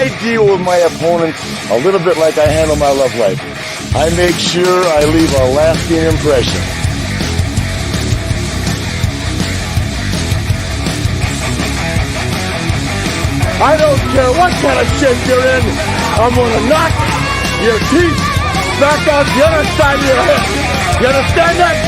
I deal with my opponents a little bit like I handle my love life. I make sure I leave a lasting impression. I don't care what kind of shape you're in, I'm gonna knock your teeth back out the other side of your head. You understand that?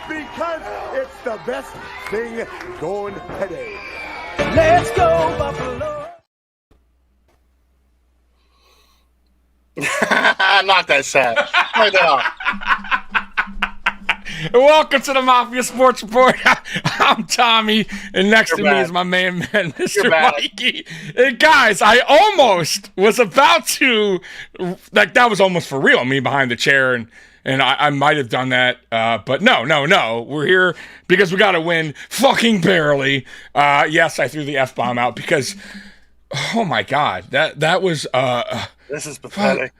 Because it's the best thing going today. Let's go, Buffalo. Knock that shot. Turn that off. Welcome to the Mafia Sports Report. I'm Tommy, and next to me is my man, Mr. Mikey. And guys, I almost was about to, like, that was almost for real, me behind the chair, and I might have done that, but no. We're here because we got to win fucking barely. Yes, I threw the F-bomb out because, oh my God, that was... this is pathetic.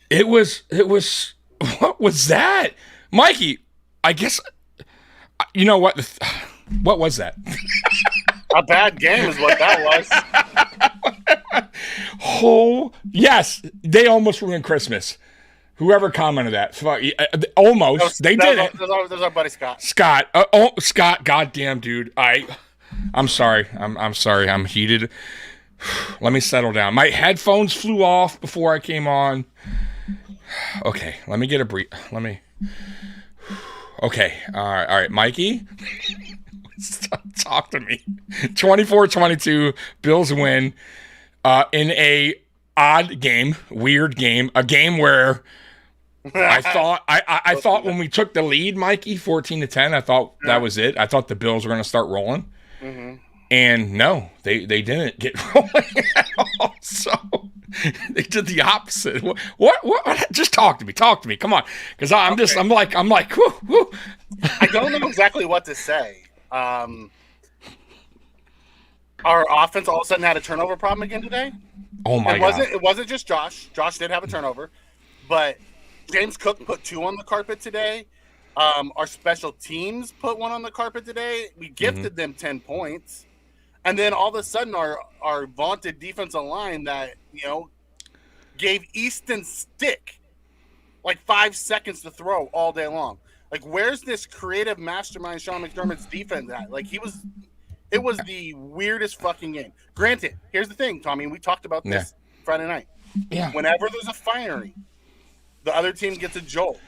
It was, what was that? Mikey, I guess, you know what? What was that? A bad game is what that was. Oh, yes, they almost ruined Christmas. Whoever commented that, almost, they did it. There's our buddy Scott. Scott, goddamn dude, I'm sorry, I'm sorry, I'm heated. Let me settle down. My headphones flew off before I came on. Okay, let me get a brief. Okay, all right, Mikey, talk to me. 24-22, Bills win in a odd game, weird game, a game where. I thought when we took the lead, Mikey, 14-10, I thought that was it. I thought the Bills were going to start rolling. Mm-hmm. And no, they didn't get rolling at all. So they did the opposite. What? Just talk to me. Come on. Because I'm like, whoo. I don't know exactly what to say. Our offense all of a sudden had a turnover problem again today. Oh my God. It wasn't just Josh. Josh did have a turnover, but James Cook put 2 on the carpet today. Our special teams put 1 on the carpet today. We gifted them 10 points. And then all of a sudden our vaunted defensive line that, gave Easton Stick like 5 seconds to throw all day long. Like, where's this creative mastermind Sean McDermott's defense at? Like, it was the weirdest fucking game. Granted, here's the thing, Tommy, and we talked about this Friday night. Yeah. Whenever there's a firing, the other team gets a jolt.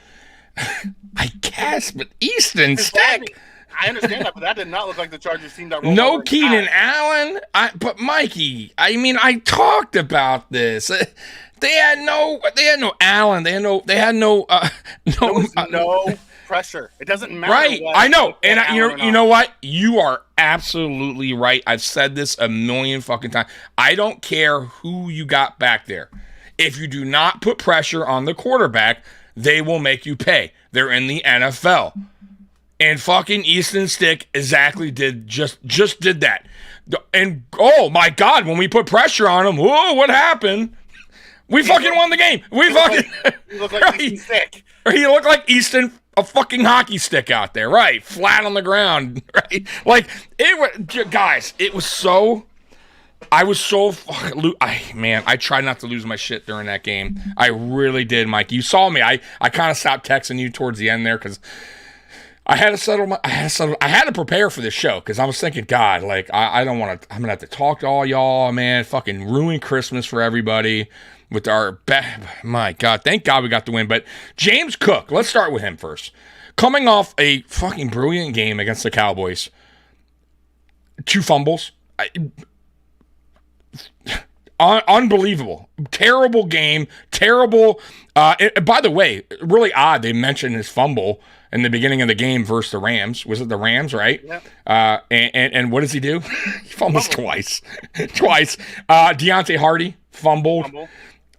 I guess, but Easton Stick. I understand that, but that did not look like the Chargers team that rolled No over. Keenan Allen. But Mikey, I mean, I talked about this. They had no Allen. There was no pressure. It doesn't matter. Right. I know. And you know what? You are absolutely right. I've said this a million fucking times. I don't care who you got back there. If you do not put pressure on the quarterback, they will make you pay. They're in the NFL. And fucking Easton Stick exactly just did that. And oh my God, when we put pressure on him, whoa, what happened? We fucking won the game. He looked like Easton Stick. He looked like Easton, a fucking hockey stick out there, right? Flat on the ground, right? Like, guys, it was so... I was so fucking... I tried not to lose my shit during that game. I really did, Mike. You saw me. I kind of stopped texting you towards the end there because I had to prepare for this show because I was thinking, God, like, I don't want to... I'm going to have to talk to all y'all, man. Fucking ruin Christmas for everybody with our... My God, thank God we got the win. But James Cook, let's start with him first. Coming off a fucking brilliant game against the Cowboys. 2 fumbles. Unbelievable. Terrible game. Terrible. By the way, really odd they mentioned his fumble in the beginning of the game versus the Rams. Was it the Rams, right? Yeah. And what does he do? He fumbles twice. Deontay Hardy fumbled.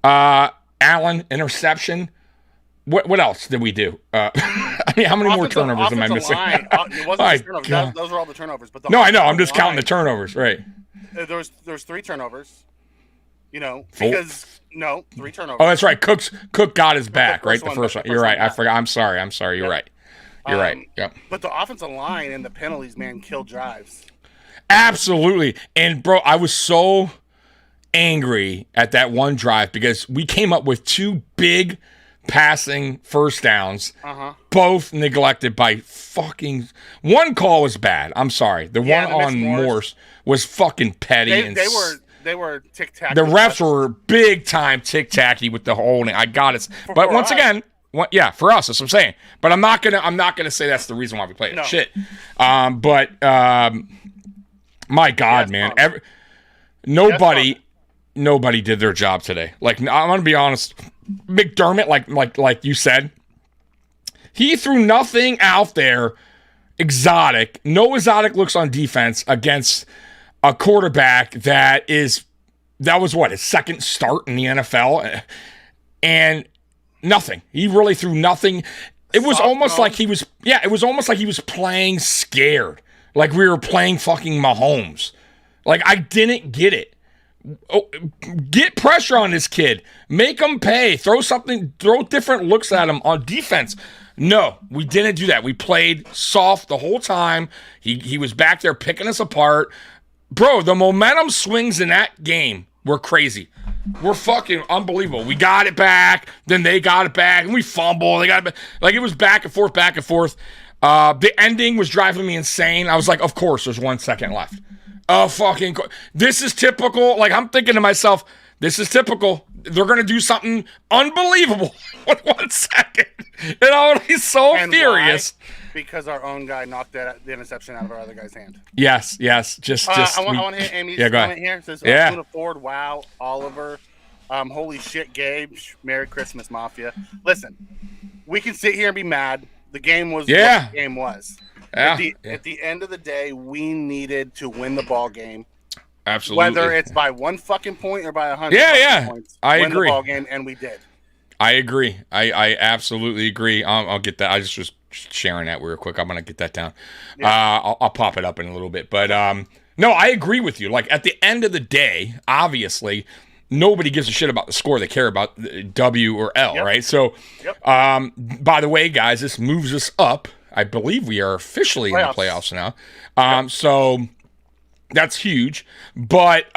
Allen, interception. What else did we do? I How many more turnovers am I missing? It wasn't just turnovers. Those were all the turnovers. But I know. I'm just counting the turnovers, right? There's 3 turnovers. You know, 3 turnovers. Oh, that's right. Cook got his back, right? The first one. You're right. I forgot. I'm sorry. You're right. You're right. Yep. But the offensive line and the penalties, man, kill drives. Absolutely. And, bro, I was so angry at that one drive because we came up with 2 big passing first downs, both neglected by fucking... One call was bad. I'm sorry. The one on Morse was fucking petty. They were tic-tac. The refs were big-time tic-tacky with the holding. I got it. But once again... for us, that's what I'm saying. But I'm not gonna say that's the reason why we played it. No. Shit. My God, man. Nobody did their job today. Like, I'm gonna be honest. McDermott, like you said, he threw nothing out there exotic. No exotic looks on defense against a quarterback that was what, his second start in the NFL, and nothing. He really threw nothing. It was almost like he was. Yeah, it was almost like he was playing scared, like we were playing fucking Mahomes. Like, I didn't get it. Get pressure on this kid. Make him pay. Throw different looks at him on defense. No, we didn't do that. We played soft the whole time. He was back there picking us apart. Bro, the momentum swings in that game were crazy. We're fucking unbelievable. We got it back, then they got it back, and we fumbled. They got it back. Like, it was back and forth, back and forth. The ending was driving me insane. I was like, of course, there's 1 second left. This is typical. Like, I'm thinking to myself, this is typical. They're going to do something unbelievable with 1 second. And I would be so furious. Why? Because our own guy knocked the interception out of our other guy's hand. Yes. I want to hit Amy's comment here. It says, Luna Ford, wow, Oliver. Holy shit, Gabe. Merry Christmas, Mafia. Listen, we can sit here and be mad. The game was what the game was. Yeah. At the end of the day, we needed to win the ball game. Absolutely. Whether it's by 1 fucking point or by 100 points. I agree. Win the ball game, and we did. I agree. I absolutely agree. I'll get that. I just was sharing that real quick. I'm going to get that down. Yeah. I'll pop it up in a little bit. But, no, I agree with you. Like, at the end of the day, obviously, nobody gives a shit about the score. They care about W or L, right? So, by the way, guys, this moves us up. I believe we are officially in the playoffs now. So that's huge. But,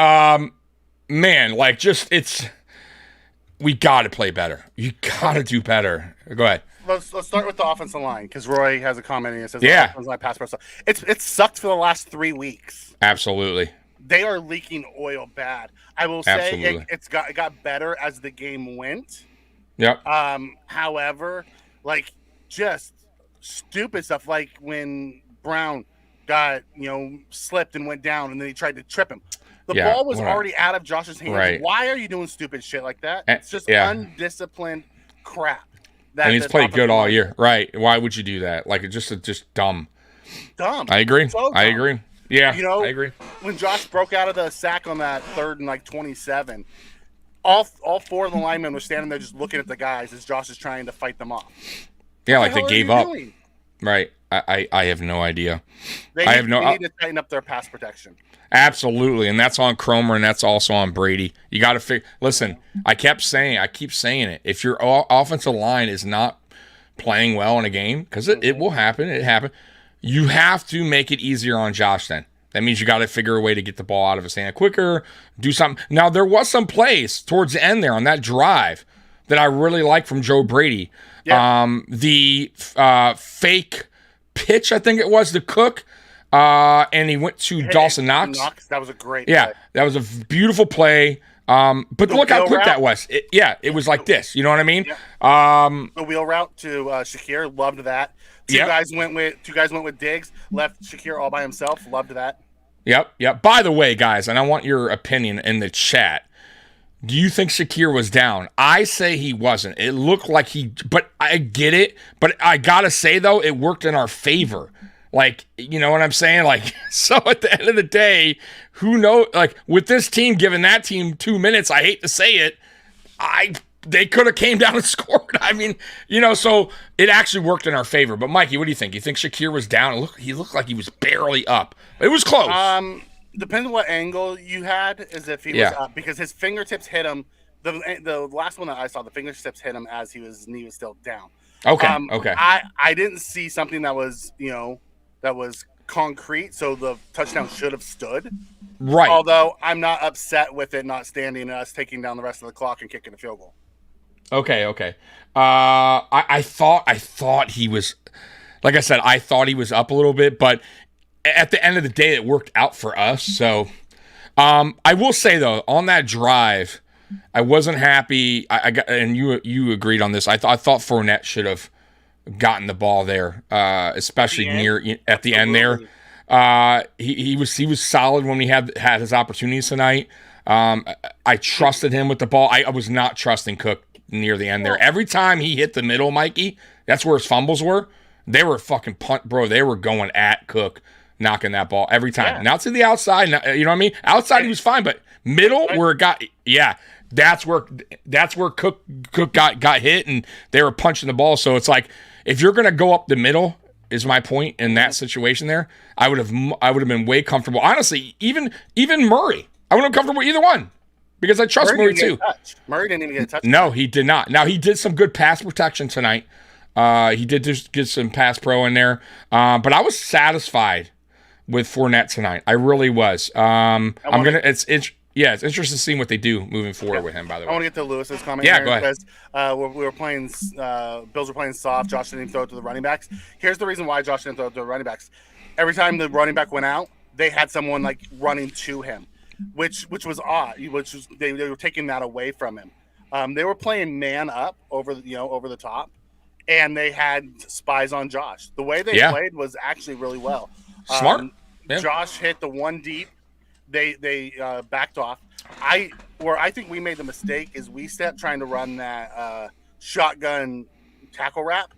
man, like, we got to play better. You got to do better. Go ahead. Let's start with the offensive line, because Roy has a comment and it says, offensive line pass pro. It's sucked for the last 3 weeks. Absolutely. They are leaking oil bad. I will say it got better as the game went. Yep. However, like, just stupid stuff, like when Brown got, slipped and went down, and then he tried to trip him. The ball was already out of Josh's hands. Right. Why are you doing stupid shit like that? It's just undisciplined crap. And he's played good all year. Right. Why would you do that? Like, it's just dumb. Dumb. I agree. So dumb. I agree. Yeah, I agree. When Josh broke out of the sack on that 3rd and 27, all 4 of the linemen were standing there just looking at the guys as Josh is trying to fight them off. Yeah, like they gave up. Doing? Right. I have no idea. They need to tighten up their pass protection. Absolutely, and that's on Cromer, and that's also on Brady. You got to figure. Listen, I keep saying it. If your offensive line is not playing well in a game, because it will happen, you have to make it easier on Josh. Then that means you got to figure a way to get the ball out of his hand quicker. Do something. Now there was some plays towards the end there on that drive that I really liked from Joe Brady. Yeah. The fake pitch, I think it was, to Cook. And he went to Dawson Knox. That was a great play. That was a beautiful play. But look how quick that was. It was like this. You know what I mean? Yeah. The wheel route to Shakir, loved that. Two guys went with Diggs, left Shakir all by himself. Loved that. Yep. By the way, guys, and I want your opinion in the chat. Do you think Shakir was down? I say he wasn't. It looked like but I get it. But I gotta say though, it worked in our favor. Like, you know what I'm saying? Like, so at the end of the day, who knows? Like, with this team giving that team 2 minutes, I hate to say it, I they could have came down and scored. I mean, so it actually worked in our favor. But Mikey, what do you think? You think Shakir was down? He looked like he was barely up. It was close. Depends on what angle you had, is if he was up, because his fingertips hit him. The last one that I saw, the fingertips hit him as his knee was still down. Okay. Okay. I didn't see something that was concrete, so the touchdown should have stood. Right. Although I'm not upset with it not standing and us taking down the rest of the clock and kicking a field goal. Okay. I thought he was, like I said, I thought he was up a little bit, but at the end of the day, it worked out for us. So, I will say though, on that drive, I wasn't happy. I got, and you agreed on this. I thought Fournette should have gotten the ball there, especially at the end there. He was solid when he had his opportunities tonight. I trusted him with the ball. I was not trusting Cook near the end there. Every time he hit the middle, Mikey, that's where his fumbles were. They were fucking bro. They were going at Cook, knocking that ball every time. Yeah. Now to the outside, you know what I mean? Outside he was fine, but middle where it got, that's where Cook got hit and they were punching the ball. So it's like, if you're gonna go up the middle, is my point in that situation there, I would have been way comfortable. Honestly, even Murray, I would have been comfortable with either one because I trust Murray too. Murray didn't even get a touch. No, he did not. Now he did some good pass protection tonight. He did just get some pass pro in there, but I was satisfied with Fournette tonight. I really was. It's interesting seeing what they do moving forward with him, by the way. I want to get to Lewis's comment here. Go ahead. Because we were playing, Bills were playing soft. Josh didn't even throw it to the running backs. Here's the reason why Josh didn't throw it to the running backs. Every time the running back went out, they had someone like running to him, which was odd. They were taking that away from him. They were playing man up over the top, and they had spies on Josh. The way they played was actually really well. Smart. Josh hit the one deep. They backed off. Where I think we made the mistake is we stepped trying to run that shotgun tackle wrap,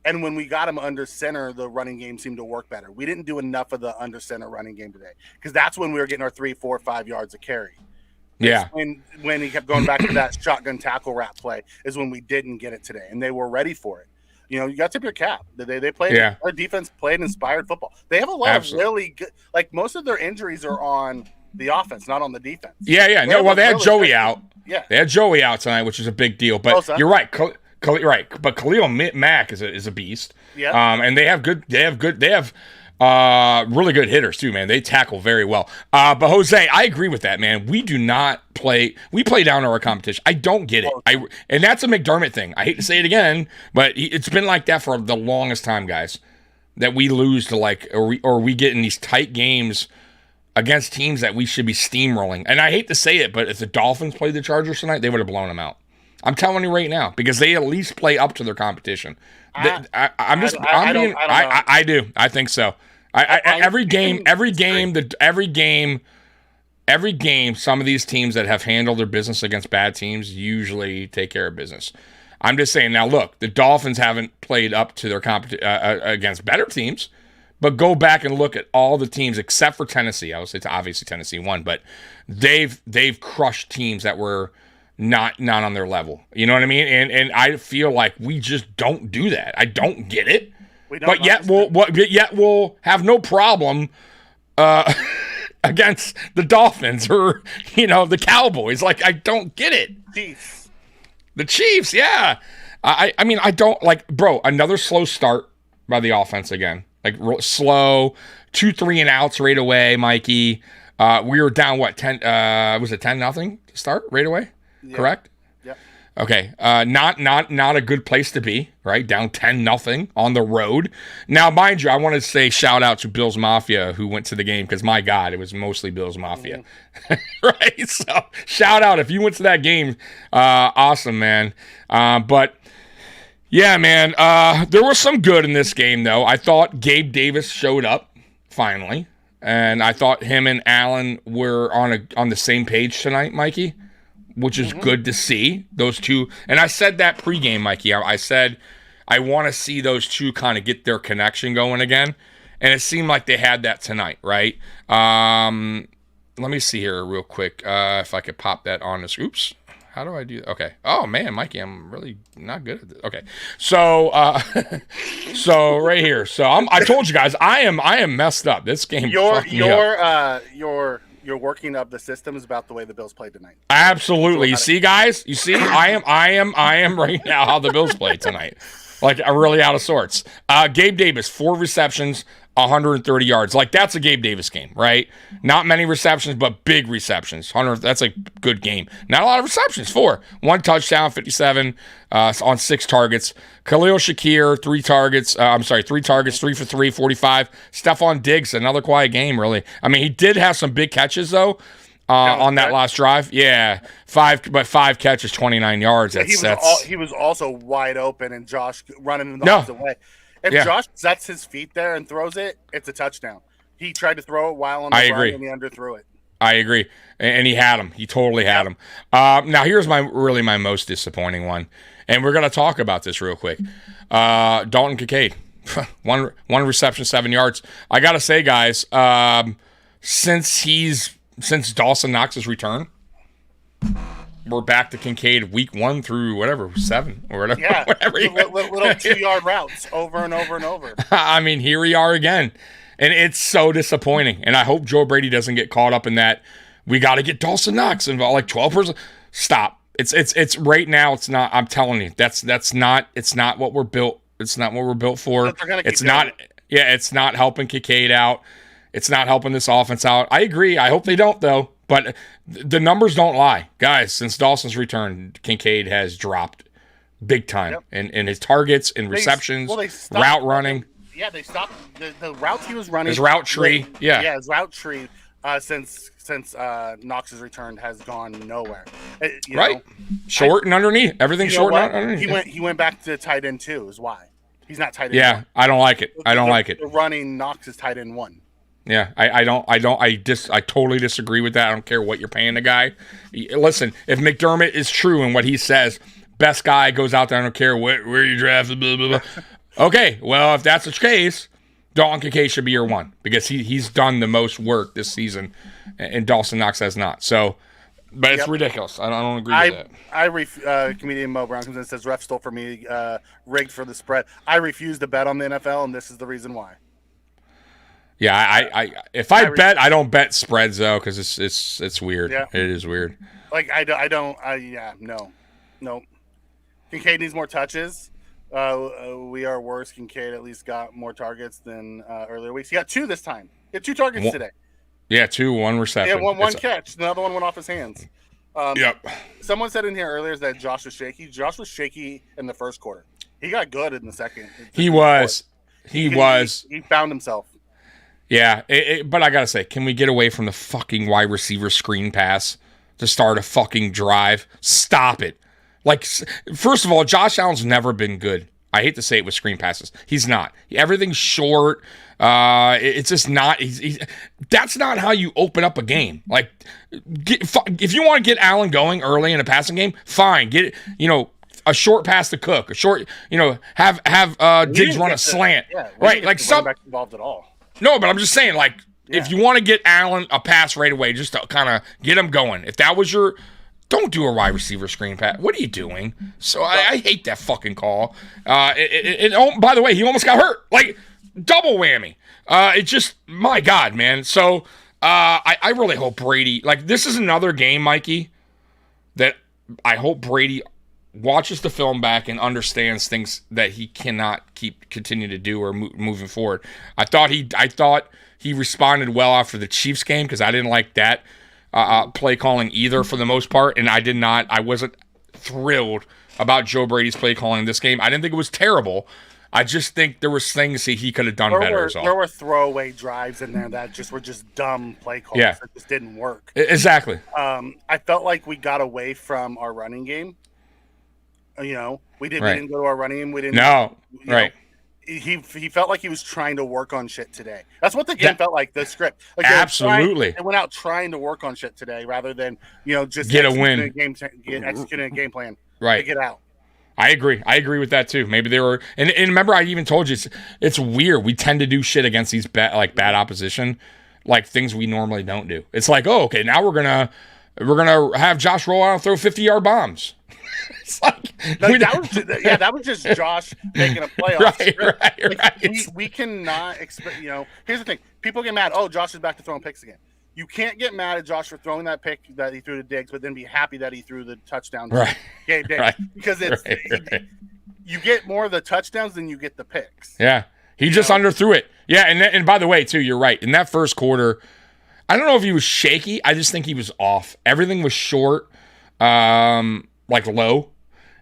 and when we got him under center, the running game seemed to work better. We didn't do enough of the under center running game today because that's when we were getting our 3, 4, 5 yards of carry. Yeah. When he kept going back to that shotgun tackle wrap play is when we didn't get it today, and they were ready for it. You got to tip your cap. They played. Yeah. Our defense played inspired football. They have a lot of really good. Like most of their injuries are on the offense, not on the defense. Yeah. No, well, they had Joey out. Yeah, they had Joey out tonight, which is a big deal. But you're right, right. But Khalil Mack is a beast. Yeah. And they have really good hitters too, man. They tackle very well. But Jose, I agree with that, man. We do not play. We play down to our competition. I don't get it. And that's a McDermott thing. I hate to say it again, but it's been like that for the longest time, guys. That we lose to or we get in these tight games against teams that we should be steamrolling. And I hate to say it, but if the Dolphins played the Chargers tonight, they would have blown them out. I'm telling you right now, because they at least play up to their competition. I do. I think so. Every game, some of these teams that have handled their business against bad teams usually take care of business. I'm just saying. Now, look, the Dolphins haven't played up to their against better teams. But go back and look at all the teams except for Tennessee. I would say obviously Tennessee won, but they've crushed teams that were not on their level. You know what I mean? And I feel like we just don't do that. I don't get it. But yet we'll have no problem against the Dolphins or the Cowboys. Like, I don't get it. The Chiefs, yeah. I mean, I don't bro. Another slow start by the offense again. Like slow, 2 3-and-outs right away, Mikey. We were down 10? Was it 10-0 to start right away? Yeah. Correct. Yeah. Okay. Not a good place to be, right? Down 10-0 on the road. Now, mind you, I want to say shout out to Bills Mafia who went to the game because my God, it was mostly Bills Mafia, right? So shout out if you went to that game. Awesome, man. But. Yeah, man. There was some good in this game, though. I thought Gabe Davis showed up finally, and I thought him and Allen were on the same page tonight, Mikey, which is good to see those two. And I said that pregame, Mikey. I said I want to see those two kind of get their connection going again, and it seemed like they had that tonight, right? Let me see here real quick if I could pop that on this. Oops, How do I do? Okay. Oh man, Mikey, I'm really not good at this. Okay. So, so right here. So I told you guys, I am messed up. This game. You're working up the systems about the way the Bills played tonight. Absolutely. You see, guys. You see, I am right now how the Bills played tonight. Like, really out of sorts. Gabe Davis, 4 receptions, 130 yards. Like, that's a Gabe Davis game, right? Not many receptions, but big receptions. 100. That's a good game. Not a lot of receptions. 4. 1 touchdown, 57 on 6 targets. Khalil Shakir, 3 targets. 3 targets, 3 for 3, 45. Stephon Diggs, another quiet game, really. I mean, he did have some big catches, though. On that last drive, 5 catches, 29 yards. He was also wide open, and Josh running in the opposite way. If Josh sets his feet there and throws it, it's a touchdown. He tried to throw it while on the run, and he underthrew it. I agree, and he had him. He totally had him. Now here's my most disappointing one, and we're gonna talk about this real quick. Dalton Kincaid, one reception, 7 yards. I gotta say, guys, since Dawson Knox's return, we're back to Kincaid week 1 through 7 or whatever. Yeah, whatever little 2-yard routes over and over and over. I mean, here we are again, and it's so disappointing. And I hope Joe Brady doesn't get caught up in that. We got to get Dawson Knox involved, like 12%. Stop. It's right now. It's not. I'm telling you, that's not. It's not what we're built. It's not what we're built for. It's not. Yeah, it's not helping Kincaid out. It's not helping this offense out. I agree. I hope they don't, though. But the numbers don't lie. Guys, since Dawson's return, Kincaid has dropped big time in his targets, in receptions, route running. Yeah, they stopped the routes he was running. His route tree. His route tree since Knox's return has gone nowhere. You know, short and underneath. Everything's short and underneath. He went back to tight end 2 is why. He's not tight end 1. I don't like it. I don't like it. The running Knox is tight end 1. Yeah, I totally disagree with that. I don't care what you're paying the guy. Listen, if McDermott is true in what he says, best guy goes out there, I don't care where you drafted, blah, blah, blah. Okay, well, if that's the case, Dalton Kincaid should be your 1 because he's done the most work this season, and Dawson Knox has not. So, but it's ridiculous. I don't agree with that. Comedian Mo Brown comes in and says, ref stole for me, rigged for the spread. I refuse to bet on the NFL, and this is the reason why. Yeah, if I bet, I don't bet spreads though, because it's weird. Yeah. It is weird. Like no. Kincaid needs more touches. We are worse. Kincaid at least got more targets than earlier weeks. He got 2 this time. He had 2 targets today. Yeah, 2, 1 reception. Yeah, one catch. The other one went off his hands. Yep. Someone said in here earlier that Josh was shaky. Josh was shaky in the first quarter. He got good in the second. He was. He found himself. Yeah, but I gotta say, can we get away from the fucking wide receiver screen pass to start a fucking drive? Stop it. Like, first of all, Josh Allen's never been good. I hate to say it with screen passes. He's not. Everything's short. It's just not. That's not how you open up a game. Like, if you want to get Allen going early in a passing game, fine. Get a short pass to Cook. A short, have Diggs run a slant. Right, like some involved at all. No, but I'm just saying, like, if you want to get Allen a pass right away, just to kind of get him going. If that was don't do a wide receiver screen pass. What are you doing? So I hate that fucking call. By the way, he almost got hurt. Like, double whammy. It just, my God, man. So I really hope Brady, like, this is another game, Mikey, that I hope Brady watches the film back and understands things that he cannot continue to do or moving forward. I thought he responded well after the Chiefs game because I didn't like that play calling either for the most part, and I wasn't thrilled about Joe Brady's play calling this game. I didn't think it was terrible. I just think there was things he could have done better. There were throwaway drives in there that were just dumb play calls that just didn't work. Exactly. I felt like we got away from our running game. We didn't go to our running game. We didn't. No, right. He felt like he was trying to work on shit today. That's what the game felt like. The script, like absolutely, they went out trying to work on shit today rather than just get a win, executing a game plan, right? To get out. I agree with that too. Maybe they were, and remember I even told you it's weird. We tend to do shit against these bad opposition, like things we normally don't do. It's like, oh, okay, now we're gonna we're gonna have Josh roll out and throw 50-yard bombs. It's like that was just Josh making a playoff script. Right. We cannot expect. Here's the thing: people get mad. Oh, Josh is back to throwing picks again. You can't get mad at Josh for throwing that pick that he threw to Diggs, but then be happy that he threw the touchdown to Gabe Diggs because you get more of the touchdowns than you get the picks. Yeah, he just underthrew it. Yeah, and by the way, too, you're right. In that first quarter, I don't know if he was shaky. I just think he was off. Everything was short, like low.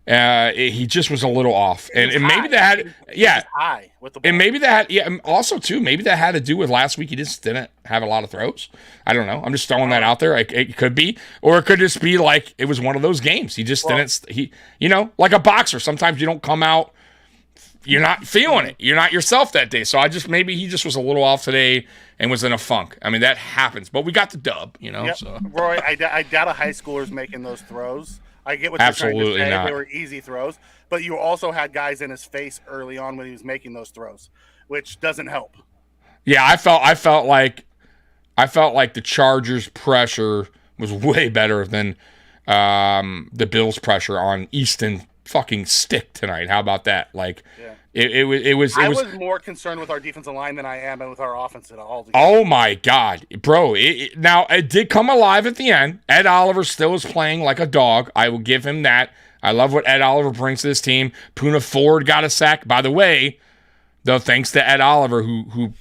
He just was a little off, and maybe that had high with the ball. And maybe that also too, maybe that had to do with last week. He just didn't have a lot of throws. I don't know. I'm just throwing that out there. It could be, or it could just be like it was one of those games. He just didn't. Like a boxer. Sometimes you don't come out. You're not feeling it. You're not yourself that day. So maybe he just was a little off today and was in a funk. I mean, that happens. But we got the dub. Yep. So Roy, I doubt a high schooler's making those throws. I get what you're trying to say. They were easy throws, but you also had guys in his face early on when he was making those throws, which doesn't help. Yeah, I felt like the Chargers' pressure was way better than the Bills' pressure on Easton fucking Stick tonight. How about that? Like, it was. I was more concerned with our defensive line than I am with our offense at all. Oh my God, bro! Now it did come alive at the end. Ed Oliver still is playing like a dog. I will give him that. I love what Ed Oliver brings to this team. Poona Ford got a sack. By the way, though, thanks to Ed Oliver who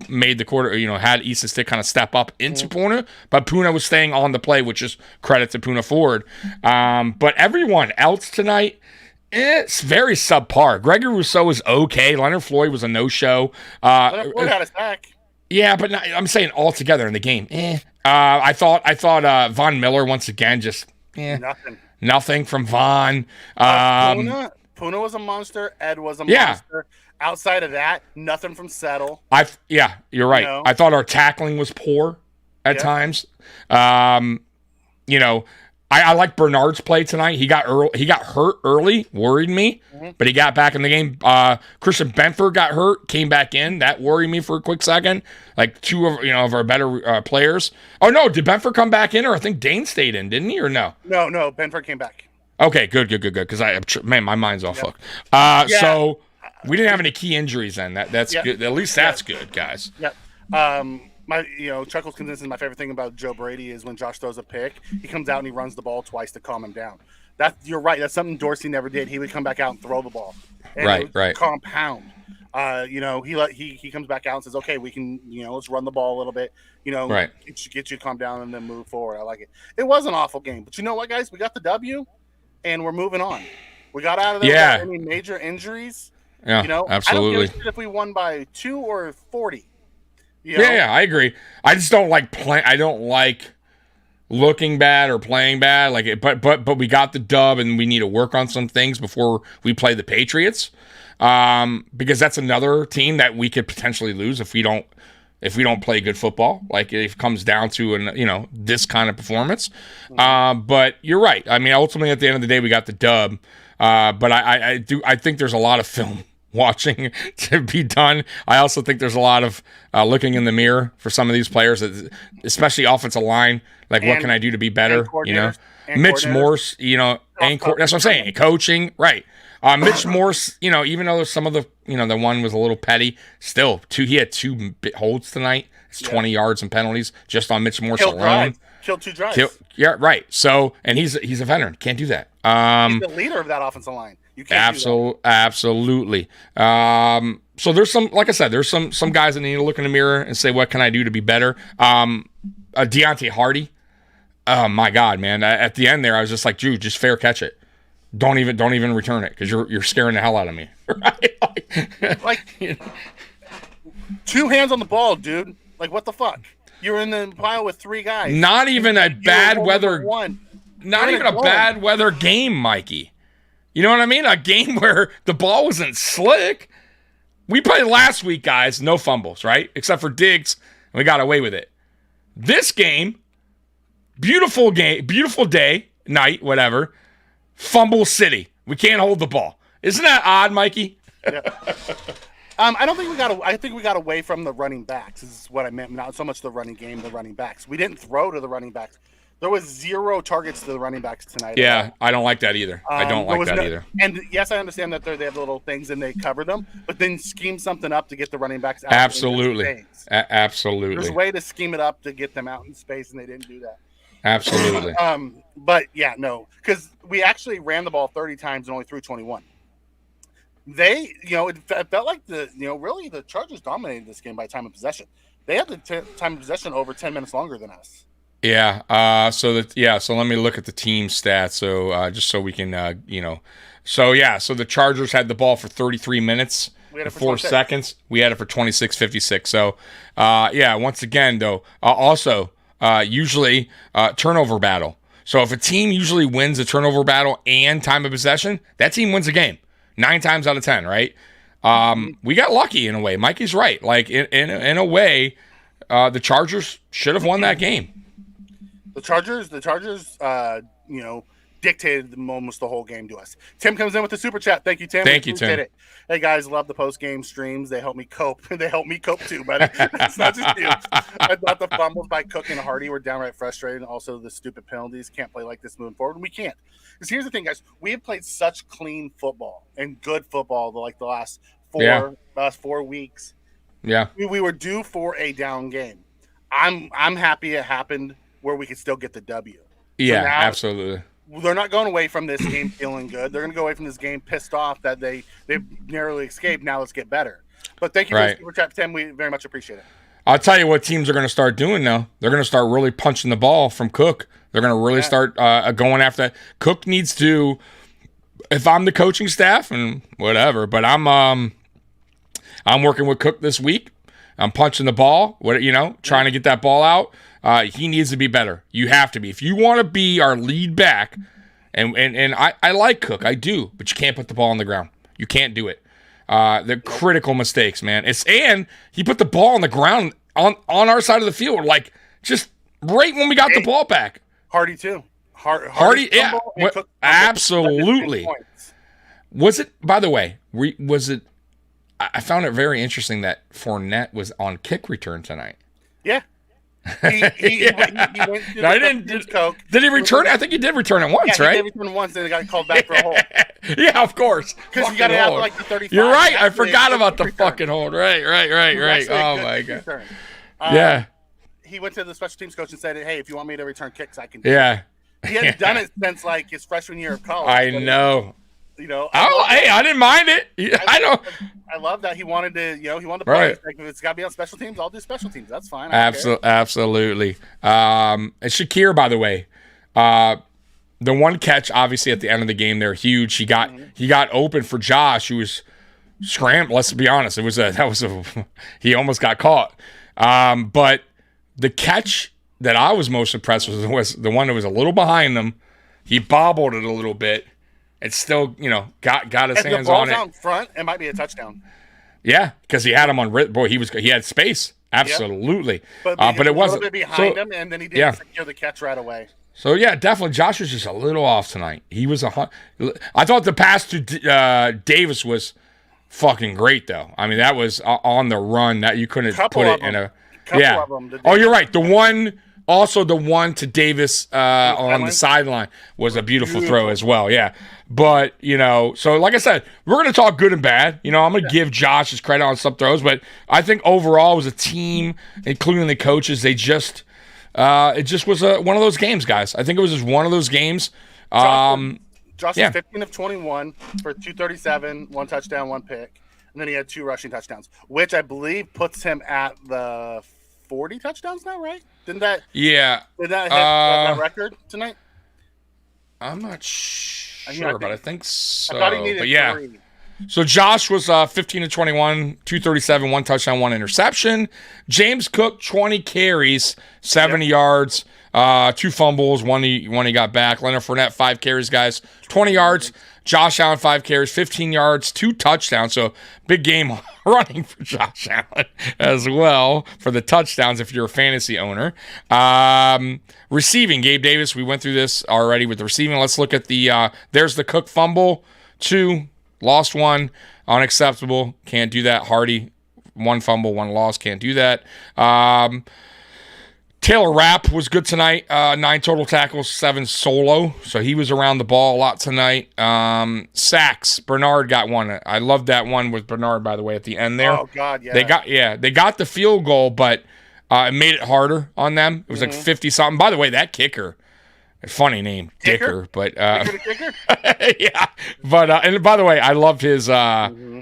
made the quarter. Had Easton Stick kind of step up into Poona, but Poona was staying on the play, which is credit to Poona Ford. But everyone else tonight. It's very subpar. Gregory Rousseau was okay. Leonard Floyd was a no-show. Leonard Floyd had a sack. Yeah, but I'm saying all together in the game. I thought Von Miller once again just nothing from Von. Poona was a monster. Ed was a monster. Outside of that, nothing from Settle. You're right. I thought our tackling was poor at times. I like Bernard's play tonight. He got hurt early, worried me, but he got back in the game. Christian Benford got hurt, came back in. That worried me for a quick second. Like two of our better players. Oh no, did Benford come back in, or I think Dane stayed in, didn't he, or no? No, Benford came back. Okay, good. Because my mind's all fucked. So we didn't have any key injuries then. That's good. At least that's good, guys. Yep. Chuckles consensus. My favorite thing about Joe Brady is when Josh throws a pick, he comes out and he runs the ball twice to calm him down. You're right. That's something Dorsey never did. He would come back out and throw the ball. And right. Compound. He comes back out and says, "Okay, we can, let's run the ball a little bit. Get you to calm down and then move forward." I like it. It was an awful game, but you know what, guys? We got the W, and we're moving on. We got out of there without any major injuries. Yeah, absolutely. I don't care if we won by 2 or 40. Yeah, I agree. I just don't like play. I don't like looking bad or playing bad. But we got the dub, and we need to work on some things before we play the Patriots, because that's another team that we could potentially lose if we don't play good football. Like if it comes down to this kind of performance. But you're right. I mean, ultimately at the end of the day, we got the dub. But I think there's a lot of film watching to be done. I also think there's a lot of looking in the mirror for some of these players, especially offensive line. Like, what can I do to be better? Mitch Morse, that's what I'm saying. Coaching, right. Mitch Morse, even though some of the one was a little petty, still he had 2 holds tonight. It's 20 yards and penalties just on Mitch Morse alone. Killed 2 drives. Right. So, and he's a veteran. Can't do that. He's the leader of that offensive line. You can't absolutely. So there's some, like I said, there's some guys that need to look in the mirror and say, what can I do to be better? Deontay Hardy. Oh my God, man. At the end there, I was just like, Drew, just fair catch it. Don't even return it, because you're scaring the hell out of me. Right? 2 hands on the ball, dude. Like, what the fuck? You're in the pile with 3 guys. Not even a bad weather. Not even a bad weather game, Mikey. You know what I mean? A game where the ball wasn't slick. We played last week, guys. No fumbles, right? Except for Diggs, and we got away with it. This game, beautiful day, night, whatever. Fumble city. We can't hold the ball. Isn't that odd, Mikey? Yeah. I don't think we got. I think we got away from the running backs. Is what I meant. Not so much the running game, the running backs. We didn't throw to the running backs. There was 0 targets to the running backs tonight. Yeah, I don't like that either. I don't like that either. And yes, I understand that they have little things and they cover them, but then scheme something up to get the running backs out. Absolutely. Absolutely. There's a way to scheme it up to get them out in space, and they didn't do that. Absolutely. But yeah, no, because we actually ran the ball 30 times and only threw 21. They, it felt like really the Chargers dominated this game by time of possession. They had the time of possession over 10 minutes longer than us. Yeah. So let me look at the team stats. So just so we can, So the Chargers had the ball for 33 minutes, we had it for 4 seconds. We had it for 26:56. So, once again, though, usually turnover battle. So if a team usually wins a turnover battle and time of possession, that team wins a game 9 times out of 10, right? We got lucky in a way. Mikey's right. Like in a way, the Chargers should have won that game. The Chargers, dictated almost the whole game to us. Tim comes in with the super chat. Thank you, Tim. Thank you, Tim. It. Hey guys, love the post game streams. They help me cope. They help me cope too, buddy. It's not just you. I thought the fumbles by Cook and Hardy were downright frustrating. Also, the stupid penalties. Can't play like this moving forward. We can't. Because here's the thing, guys. We have played such clean football and good football the last 4 weeks. Yeah. We were due for a down game. I'm happy it happened where we could still get the W. Yeah, absolutely. They're not going away from this game feeling good. They're going to go away from this game pissed off that they've narrowly escaped. Now let's get better. But thank you for the super chat, Tim. We very much appreciate it. I'll tell you what teams are going to start doing now. They're going to start really punching the ball from Cook. They're going to really start going after that. Cook needs to, if I'm the coaching staff and whatever, but I'm working with Cook this week. I'm punching the ball, trying to get that ball out. He needs to be better. You have to be. If you want to be our lead back, and I like Cook, I do, but you can't put the ball on the ground. You can't do it. They're critical mistakes, man. And he put the ball on the ground on our side of the field, like just right when we got the ball back. Hardy too. Hardy, yeah, absolutely. Was it? By the way, was it? I found it very interesting that Fournette was on kick return tonight. Yeah. He went to Coke. Did he return it? I think he did return it once, right? He did return it once, and he got called back for a hold. Yeah, of course. Because you got to have like the 35. You're right. I forgot about the fucking hold. Right. Oh, my God. Yeah. He went to the special teams coach and said, hey, if you want me to return kicks, I can do it. He hadn't done it since like his freshman year of college. I know. I didn't mind it. I love that he wanted to, he wanted to play. Right. Like, if it's got to be on special teams, I'll do special teams. That's fine. Absolutely. And Shakir, by the way, the one catch, obviously at the end of the game, they're huge. He got open for Josh, who was scrambled. Let's be honest, he almost got caught. But the catch that I was most impressed with was the one that was a little behind him. He bobbled it a little bit. It still, got his hands on it. Out front, it might be a touchdown. Yeah, because he had him on. Boy, he had space. Absolutely. Yep. But it wasn't. A little bit behind him, and then he didn't secure the catch right away. So yeah, definitely, Josh was just a little off tonight. He was I thought the pass to Davis was fucking great, though. I mean, that was on the run that you couldn't put it in a. Yeah. Oh, you're right. The one. Also, the one to Davis on the sideline was a beautiful throw as well. Yeah. But, so like I said, we're going to talk good and bad. I'm going to give Josh his credit on some throws, but I think overall it was a team, including the coaches, it just was one of those games, guys. I think it was just one of those games. Josh was 15 of 21 for 237, 1 touchdown, 1 pick. And then he had 2 rushing touchdowns, which I believe puts him at the 40 touchdowns now, right? Did that hit that record tonight? I'm not sure, but I think so. I thought he needed 3. So Josh was 15 to 21, 237, 1 touchdown, 1 interception. James Cook, 20 carries, 70 yards, 2 fumbles, one he got back. Leonard Fournette, 5 carries, guys, 20 yards. Josh Allen, 5 carries, 15 yards, 2 touchdowns. So big game running for Josh Allen as well for the touchdowns if you're a fantasy owner. Receiving, Gabe Davis, we went through this already with the receiving. Let's look at there's the Cook fumble, 2, lost 1, unacceptable. Can't do that. Hardy, 1 fumble, 1 loss, can't do that. Taylor Rapp was good tonight. 9 total tackles, 7 solo. So he was around the ball a lot tonight. Sacks. Bernard got one. I loved that one with Bernard, by the way, at the end there. Oh God, yeah. They got the field goal, but it made it harder on them. It was like 50 something. By the way, that kicker, funny name, Dicker, but Kicker? yeah. But and by the way, I loved his.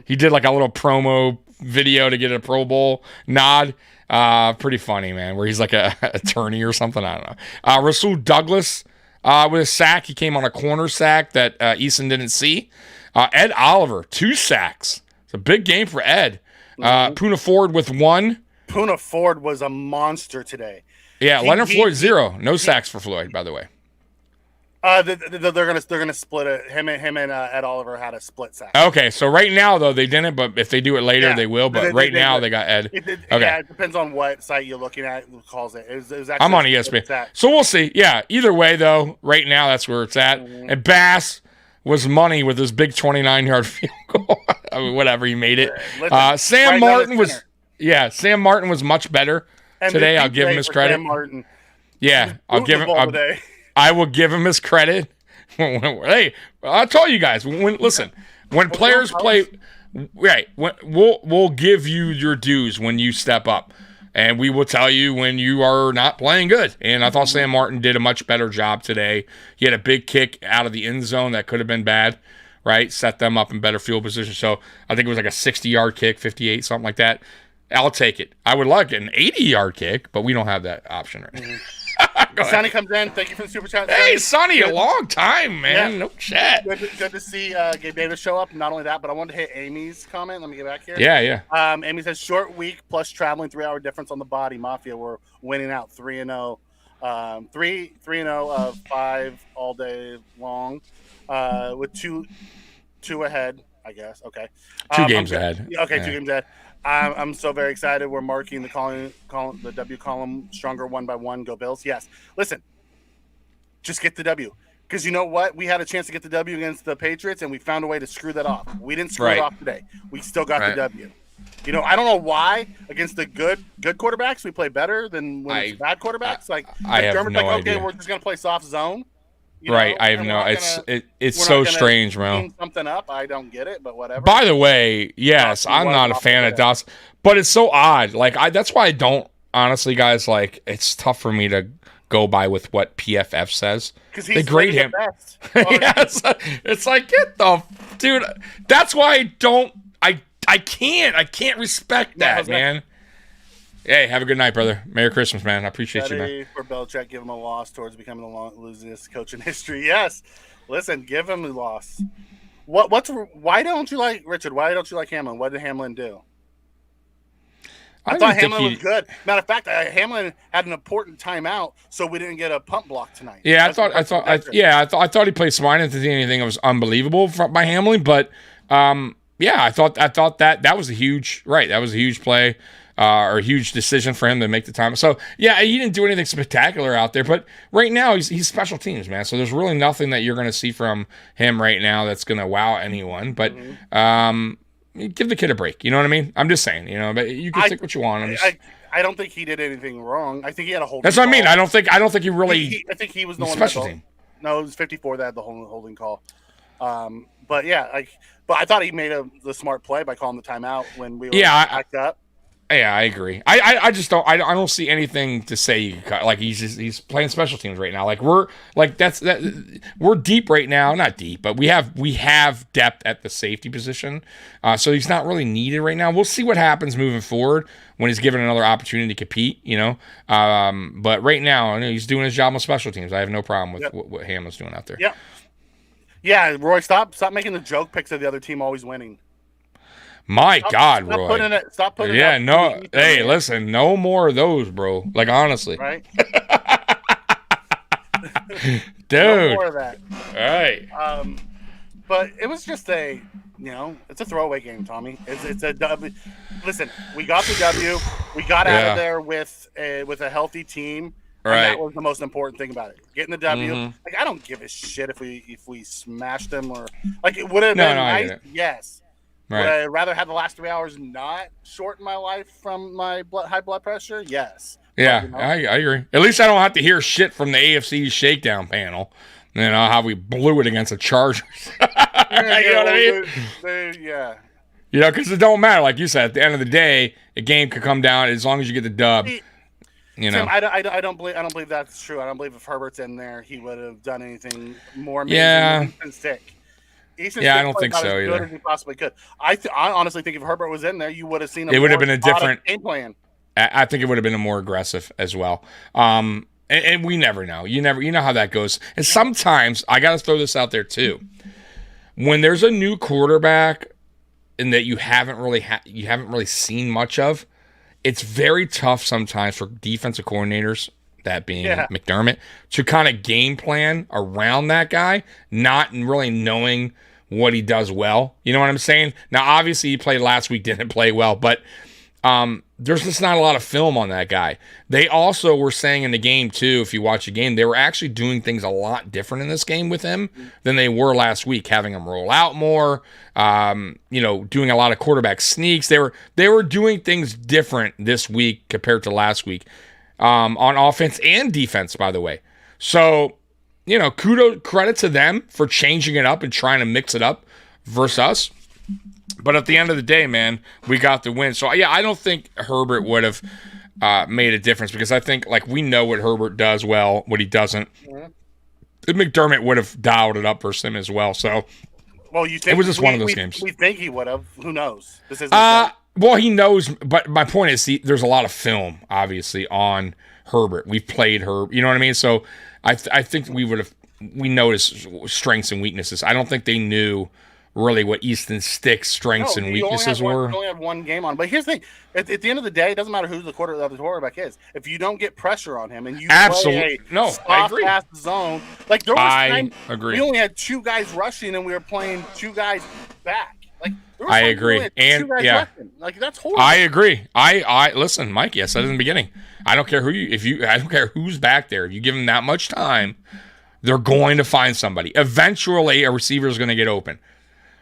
He did like a little promo video to get a Pro Bowl nod. Pretty funny, man, where he's like a attorney or something. I don't know. Rasul Douglas with a sack. He came on a corner sack that Eason didn't see. Ed Oliver, 2 sacks. It's a big game for Ed. Poona Ford with 1. Poona Ford was a monster today. Yeah, Leonard Floyd 0. No sacks for Floyd, by the way. They're gonna split it. Him and Ed Oliver had a split sack. Okay, so right now though they didn't, but if they do it later, they will. But right now they got Ed. Okay, yeah, it depends on what site you're looking at. Who calls it? It was actually I'm on ESPN, so we'll see. Yeah, either way though, right now that's where it's at. And Bass was money with his big 29-yard field goal. I mean, whatever, he made it. Listen, Sam Martin was much better today. I'll give him his credit. Sam Martin. Yeah, I'll give him. I will give him his credit. Hey, I told you guys. When players play, right? We'll give you your dues when you step up, and we will tell you when you are not playing good. And I thought Sam Martin did a much better job today. He had a big kick out of the end zone that could have been bad, right? Set them up in better field position. So I think it was like a 60-yard kick, 58, something like that. I'll take it. I would like an 80-yard kick, but we don't have that option right now. Sonny comes in. Thank you for the super chat. Hey, Sonny, a long time, man. Yeah. No chat. Good to see Gabe Davis show up. Not only that, but I wanted to hit Amy's comment. Let me get back here. Yeah. Amy says, short week plus traveling, 3-hour difference on the body. Mafia were winning out 3-0. 3-0 of 5 all day long with two ahead, I guess. Okay. 2 games ahead. Okay, 2 games ahead. I'm so very excited. We're marking the the W column stronger 1 by 1. Go Bills. Yes. Listen, just get the W. Because you know what? We had a chance to get the W against the Patriots, and we found a way to screw that off. We didn't screw it off today. We still got the W. You know, I don't know why against the good quarterbacks we play better than when it's bad quarterbacks. I have Dermot's no idea. Okay, we're just gonna play soft zone. I have no. It's so strange, bro. Something up. I don't get it, but whatever. By the way, yes, I'm not a fan of Dawson, but it's so odd. That's why I don't honestly, guys. It's tough for me to go by with what PFF says. Because they grade him. Yeah, it's like get the dude. That's why I don't. I can't respect that, man. Hey, have a good night, brother. Merry Christmas, man. I appreciate you, man. For Belichick, give him a loss towards becoming the losingest coach in history. Yes. Listen, give him a loss. Why don't you like Richard? Why don't you like Hamlin? What did Hamlin do? I thought Hamlin was good. Matter of fact, Hamlin had an important timeout, so we didn't get a pump block tonight. Yeah, I thought he played smart. I didn't see anything that was unbelievable by Hamlin, but I thought that was a huge That was a huge play. Or a huge decision for him to make the time. So, yeah, he didn't do anything spectacular out there. But right now, he's special teams, man. So there's really nothing that you're going to see from him right now that's going to wow anyone. But give the kid a break. You know what I mean? I'm just saying, but you can think what you want. I don't think he did anything wrong. I think he had a holding That's what I mean. I don't think he really... I think he was the one special team. No, it was 54 that had the holding call. But, yeah, but I thought he made the smart play by calling the timeout when we were backed up. Yeah, I agree. I just don't. I don't see anything to say you can cut. He's playing special teams right now. We're deep right now. Not deep, but we have depth at the safety position. So he's not really needed right now. We'll see what happens moving forward when he's given another opportunity to compete. But right now, he's doing his job on special teams. I have no problem with what Hamlin's doing out there. Yeah. Yeah, Roy, stop making the joke picks of the other team always winning. My God, Roy. Stop putting it. Yeah, no. Hey, listen, no more of those, bro. Honestly. Right? Dude. No more of that. All right. But it was just it's a throwaway game, Tommy. It's a W. Listen, we got the W. We got out of there with a healthy team. Right. And that was the most important thing about it. Getting the W. Mm-hmm. I don't give a shit if we smashed them or it would have been nice. Yes. Right. Would I rather have the last 3 hours not shorten my life from my high blood pressure? Yes. Yeah, I agree. At least I don't have to hear shit from the AFC shakedown panel. You know, how we blew it against the Chargers. You know what I mean? Yeah. You know, because it don't matter. Like you said, at the end of the day, a game could come down as long as you get the dub. You know, Tim, I don't believe that's true. I don't believe if Herbert's in there, he would have done anything more amazing than Easton Stick. I don't think so either. Good as he possibly could. I honestly think if Herbert was in there, you would have seen it would have been a different game plan. I think it would have been a more aggressive as well. And we never know. You know how that goes. And sometimes I got to throw this out there too. When there's a new quarterback and that you haven't really seen much of, it's very tough sometimes for defensive coordinators, that being McDermott, to kind of game plan around that guy, not really knowing what he does well. You know what I'm saying? Now, obviously, he played last week, didn't play well, but there's just not a lot of film on that guy. They also were saying in the game, too, if you watch the game, they were actually doing things a lot different in this game with him than they were last week, having him roll out more, doing a lot of quarterback sneaks. They were doing things different this week compared to last week on offense and defense, by the way. So, credit to them for changing it up and trying to mix it up versus us. But at the end of the day, man, we got the win. So, yeah, I don't think Herbert would have made a difference because I think, we know what Herbert does well, what he doesn't. Mm-hmm. McDermott would have dialed it up versus him as well. So, you think it was just one of those games. We think he would have. Who knows? This isn't well, he knows. But my point is, there's a lot of film, obviously, on Herbert. We've played Herb. You know what I mean? So, I think we noticed strengths and weaknesses. I don't think they knew really what Easton Stick's strengths and weaknesses were. He only had one game on. But here's the thing. At the end of the day, it doesn't matter who the quarterback is. If you don't get pressure on him and you play a soft-pass zone. There was time we only had two guys rushing and we were playing two guys back. I agree. And rushing. That's horrible. I agree. I listen, Mikey, I said in the beginning, I don't care I don't care who's back there. If you give them that much time, they're going to find somebody. Eventually, a receiver is going to get open.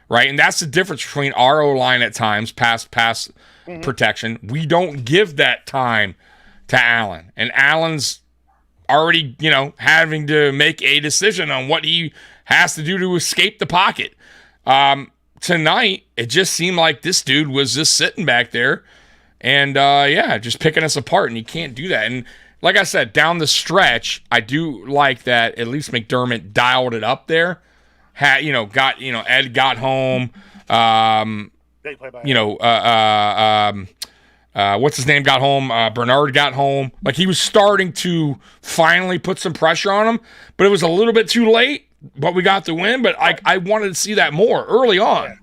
Right, and that's the difference between our O-line at times, pass protection. We don't give that time to Allen. And Allen's already, having to make a decision on what he has to do to escape the pocket. Tonight, it just seemed like this dude was just sitting back there and, just picking us apart, and he can't do that. And like I said, down the stretch, I do like that at least McDermott dialed it up there. Ed got home. What's his name got home? Bernard got home. He was starting to finally put some pressure on him, but it was a little bit too late. But we got the win. But I wanted to see that more early on.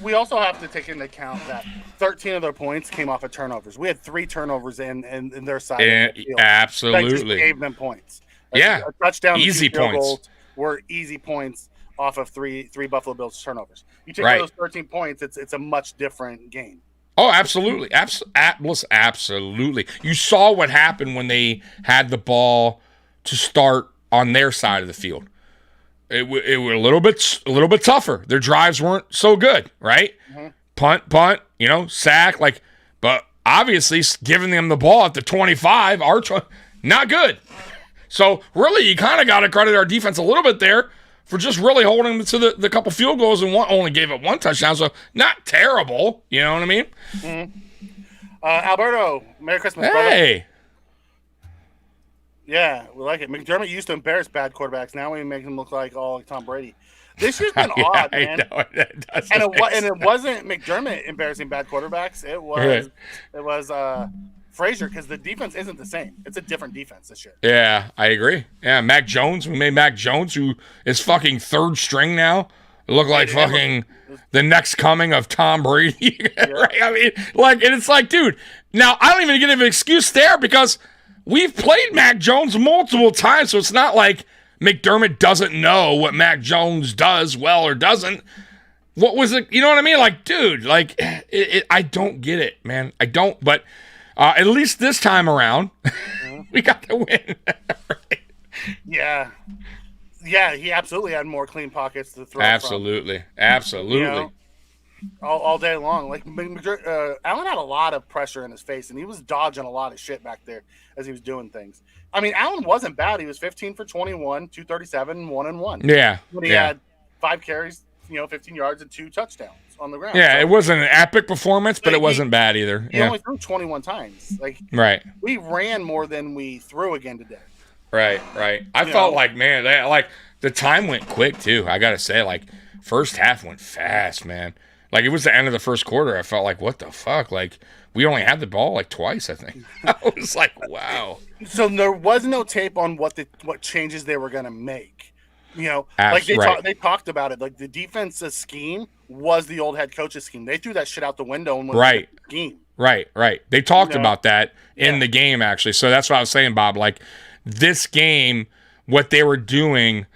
We also have to take into account that 13 of their points came off of turnovers. We had 3 turnovers in their side of the field. Absolutely, that just gave them points. A touchdown, easy points goals were easy points off of three Buffalo Bills turnovers. You take those 13 points, it's a much different game. Oh, absolutely. Absolutely. You saw what happened when they had the ball to start on their side of the field. It was a little bit tougher. Their drives weren't so good, right? Mm-hmm. Punt, sack, but obviously giving them the ball at the 25, not good. So really, you kind of got to credit our defense a little bit there for just really holding them to the couple field goals and only gave up 1 touchdown. So not terrible. You know what I mean? Mm-hmm. Alberto, Merry Christmas, hey. Brother. Yeah, we like it. McDermott used to embarrass bad quarterbacks. Now we make them look like Tom Brady. This year's been odd, man. I know, it wasn't McDermott embarrassing bad quarterbacks. It was Frazier, because the defense isn't the same. It's a different defense this year. Yeah, I agree. Yeah, Mac Jones. We made Mac Jones, who is fucking third string now, look like fucking the next coming of Tom Brady. Right? I mean, and it's dude, now I don't even get an excuse there because we've played Mac Jones multiple times, so it's not like McDermott doesn't know what Mac Jones does well or doesn't. What was it? You know what I mean? Dude, I don't get it, man. I don't, but at least this time around, we got the win. Right? Yeah. Yeah, he absolutely had more clean pockets to throw from. Absolutely. all day long. Like Allen had a lot of pressure in his face, and he was dodging a lot of shit back there as he was doing things. I mean, Allen wasn't bad. He was 15 for 21, 237, 1-1. Yeah. When he had 5 carries, 15 yards and 2 touchdowns on the ground. Yeah, so, it wasn't an epic performance, but it wasn't bad either. He only threw 21 times. Like, right. We ran more than we threw again today. Right. I felt like, man, the time went quick too. I gotta say, like, first half went fast, man. Like, it was the end of the first quarter. I felt like, what the fuck? Like, we only had the ball like twice, I think. I was like, wow. So there was no tape on what changes they were gonna make. Like they talked about it. Like, the defensive scheme was the old head coach's scheme. They threw that shit out the window and went the scheme. Right. They talked about that in the game, actually. So that's what I was saying, Bob. Like, this game, what they were doing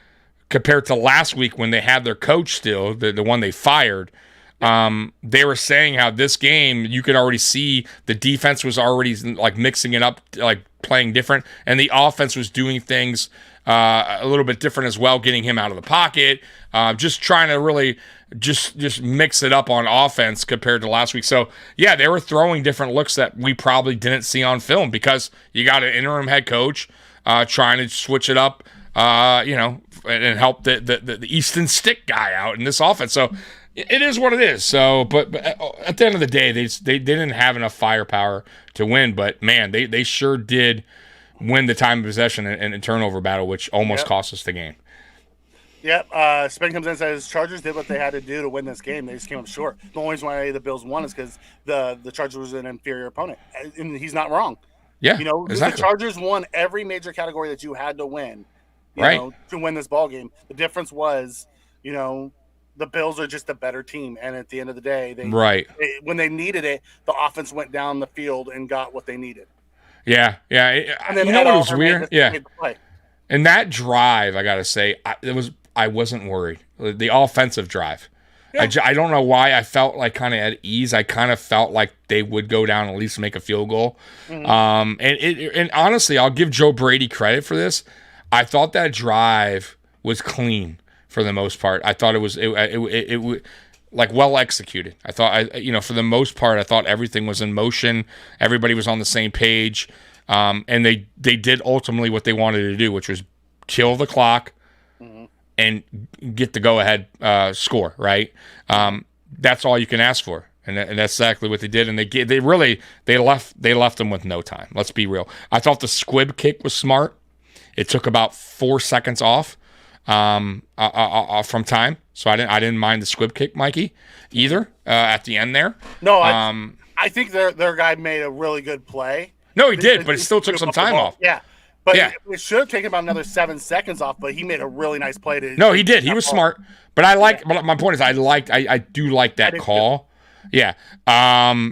compared to last week when they had their coach still, the one they fired, they were saying how this game, you could already see the defense was already like mixing it up, like playing different, and the offense was doing things a little bit different as well, getting him out of the pocket, just trying to really just mix it up on offense compared to last week. So, yeah, they were throwing different looks that we probably didn't see on film because you got an interim head coach trying to switch it up, and help the Easton Stick guy out in this offense. So it is what it is. So, but at the end of the day, they didn't have enough firepower to win. But man, they sure did win the time of possession and turnover battle, which almost cost us the game. Yep. Spin comes in and says Chargers did what they had to do to win this game. They just came up short. The only reason why the Bills won is because the Chargers was an inferior opponent, and he's not wrong. Yeah, exactly. The Chargers won every major category that you had to win, to win this ball game. The difference was, the Bills are just a better team, and at the end of the day, when they needed it, the offense went down the field and got what they needed. Yeah. And then what was weird? Made the play. And that drive, I gotta say, I wasn't worried. The offensive drive. Yeah. I don't know why I felt like kind of at ease. I kind of felt like they would go down and at least make a field goal. Mm-hmm. And honestly, I'll give Joe Brady credit for this. I thought that drive was clean for the most part. I thought it was like well executed. I thought for the most part, I thought everything was in motion. Everybody was on the same page, and they did ultimately what they wanted to do, which was kill the clock. Mm-hmm. And get the go-ahead score, right? That's all you can ask for, and that's exactly what they did. And they left them with no time. Let's be real. I thought the squib kick was smart. It took about 4 seconds off from time, so I didn't mind the squib kick, Mikey, either at the end there. No, I think their guy made a really good play. No, he did, but it still took some time off. Yeah. But it should have taken about another 7 seconds off, but he made a really nice play. No, he did. He was smart. But but my point is I do like that call. Yeah.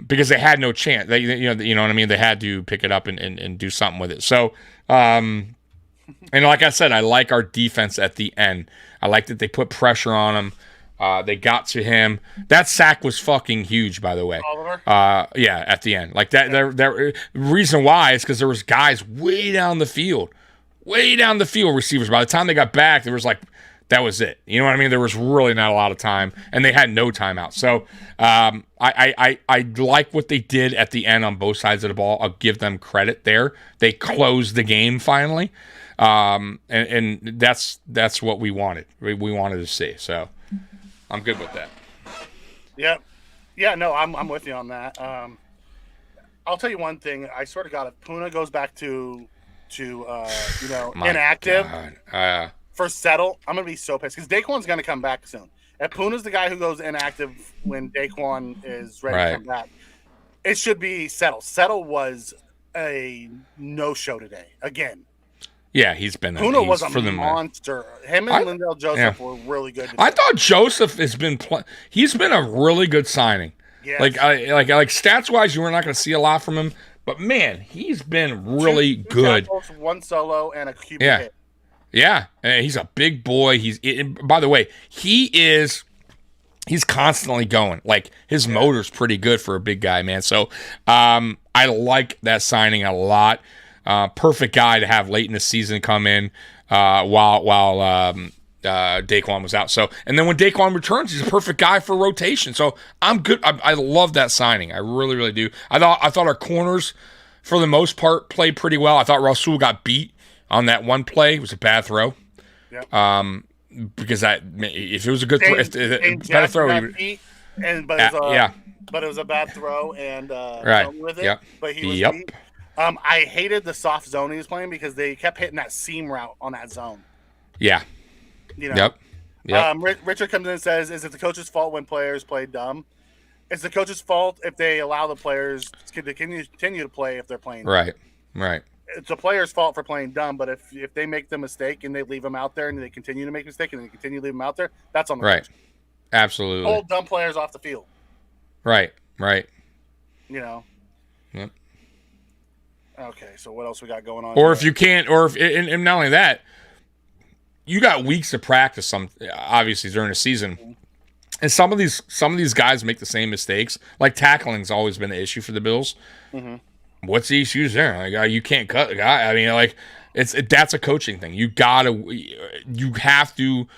Because they had no chance. They you know what I mean? They had to pick it up and do something with it. So, and like I said, I like our defense at the end. I like that they put pressure on him. They got to him. That sack was fucking huge, by the way. Oliver? At the end. Like that. The reason why is because there was guys way down the field, receivers. By the time they got back, there was that was it. You know what I mean? There was really not a lot of time, and they had no timeout. So I like what they did at the end on both sides of the ball. I'll give them credit there. They closed the game finally, and that's what we wanted. We wanted to see. So. I'm good with that. Yep. Yeah, no, I'm with you on that. I'll tell you one thing. I sort of got it. Puna goes back to inactive for Settle. I'm going to be so pissed because Daquan's going to come back soon. If Puna's the guy who goes inactive when Daquan is ready to come back, it should be Settle. Settle was a no-show today, again. Yeah, he's been Puna was a monster. Him and Lindell Joseph were really good. I thought Joseph has been he's been a really good signing. Yes. Like stats wise, you were not going to see a lot from him, but man, he's been really good. Tackles, 1 solo and a QB hit. Yeah, and he's a big boy. By the way, he's constantly going. Like his motor's pretty good for a big guy, man. So I like that signing a lot. Perfect guy to have late in the season come in while Daquan was out. So, and then when Daquan returns, he's a perfect guy for rotation. So I'm good. I love that signing. I really, really do. I thought our corners, for the most part, played pretty well. I thought Rasul got beat on that one play. It was a bad throw. Yep. Because if it was a good throw, better throw, but it was a bad throw and right with it. Yep. But he was beat. I hated the soft zone he was playing because they kept hitting that seam route on that zone. Yeah. You know. Yep. Richard comes in and says, "Is it the coach's fault when players play dumb? It's the coach's fault if they allow the players to continue to play if they're playing right, dumb. Right. It's the player's fault for playing dumb, but if they make the mistake and they leave them out there and they continue to make a mistake and they continue to leave them out there, that's on the right. coach. Absolutely. Pull dumb players off the field. Right. Right. You know. Yep. Okay, so what else we got going on? Or if you can't, or if and not only that, you got weeks of practice. Obviously during the season, and some of these guys make the same mistakes. Like tackling's always been the issue for the Bills. Mm-hmm. What's the issues there? Like you can't cut the guy. I mean, like that's a coaching thing. You have to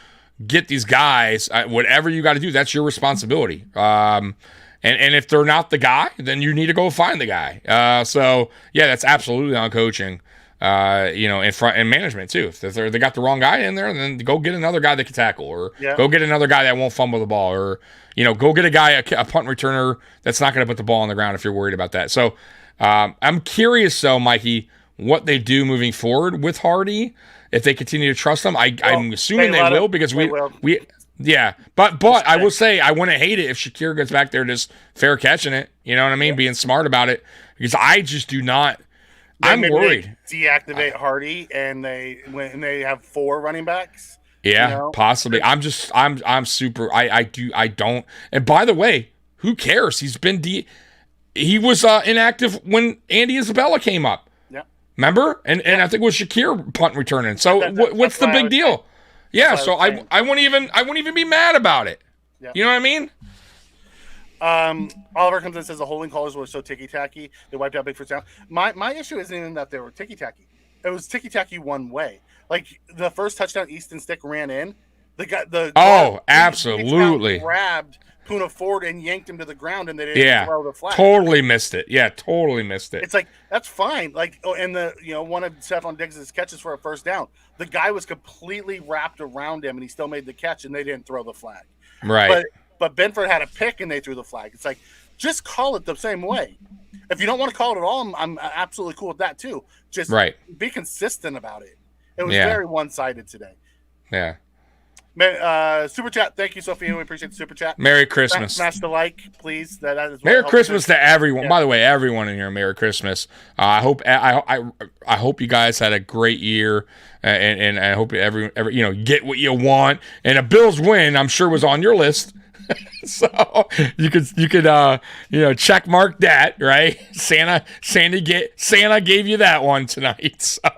get these guys. Whatever you got to do, that's your responsibility. And if they're not the guy, then you need to go find the guy. So yeah, that's absolutely on coaching. In front and management too. If they got the wrong guy in there, then go get another guy that can tackle, or go get another guy that won't fumble the ball, or go get a guy, a punt returner that's not going to put the ball on the ground if you're worried about that. So I'm curious, though, Mikey, what they do moving forward with Hardy if they continue to trust him. I'm assuming they will because we yeah, but I will say I wouldn't hate it if Shakir gets back there just fair catching it. You know what I mean? Being smart about it, because I just do not. I'm worried. Deactivate Hardy and they have 4 running backs. Yeah, possibly. I'm super. I don't. And by the way, who cares? He's been he was inactive when Andy Isabella came up. Yeah. Remember? And I think it was Shakir punt returning. So what's the big deal? Yeah, so I wouldn't even be mad about it. Yeah. You know what I mean? Oliver comes in and says the holding calls were so ticky-tacky. They wiped out big first down. My issue isn't even that they were ticky-tacky. It was ticky-tacky one way. Like the first touchdown Easton Stick ran in, absolutely grabbed Puna Ford and yanked him to the ground, and they didn't throw the flag. Totally missed it. Yeah, totally missed it. It's like that's fine. Like, and one of Stephon Diggs' catches for a first down, the guy was completely wrapped around him, and he still made the catch, and they didn't throw the flag. Right. But Benford had a pick, and they threw the flag. It's like just call it the same way. If you don't want to call it at all, I'm absolutely cool with that too. Just be consistent about it. It was very one-sided today. Yeah. Super chat. Thank you, Sophia. We appreciate the super chat. Merry Christmas. Smash the like, please. That is Merry Christmas to everyone. Yeah. By the way, everyone in here, Merry Christmas. I hope you guys had a great year, and I hope every get what you want. And a Bills win, I'm sure, was on your list. So you could check mark that, right? Santa gave you that one tonight. So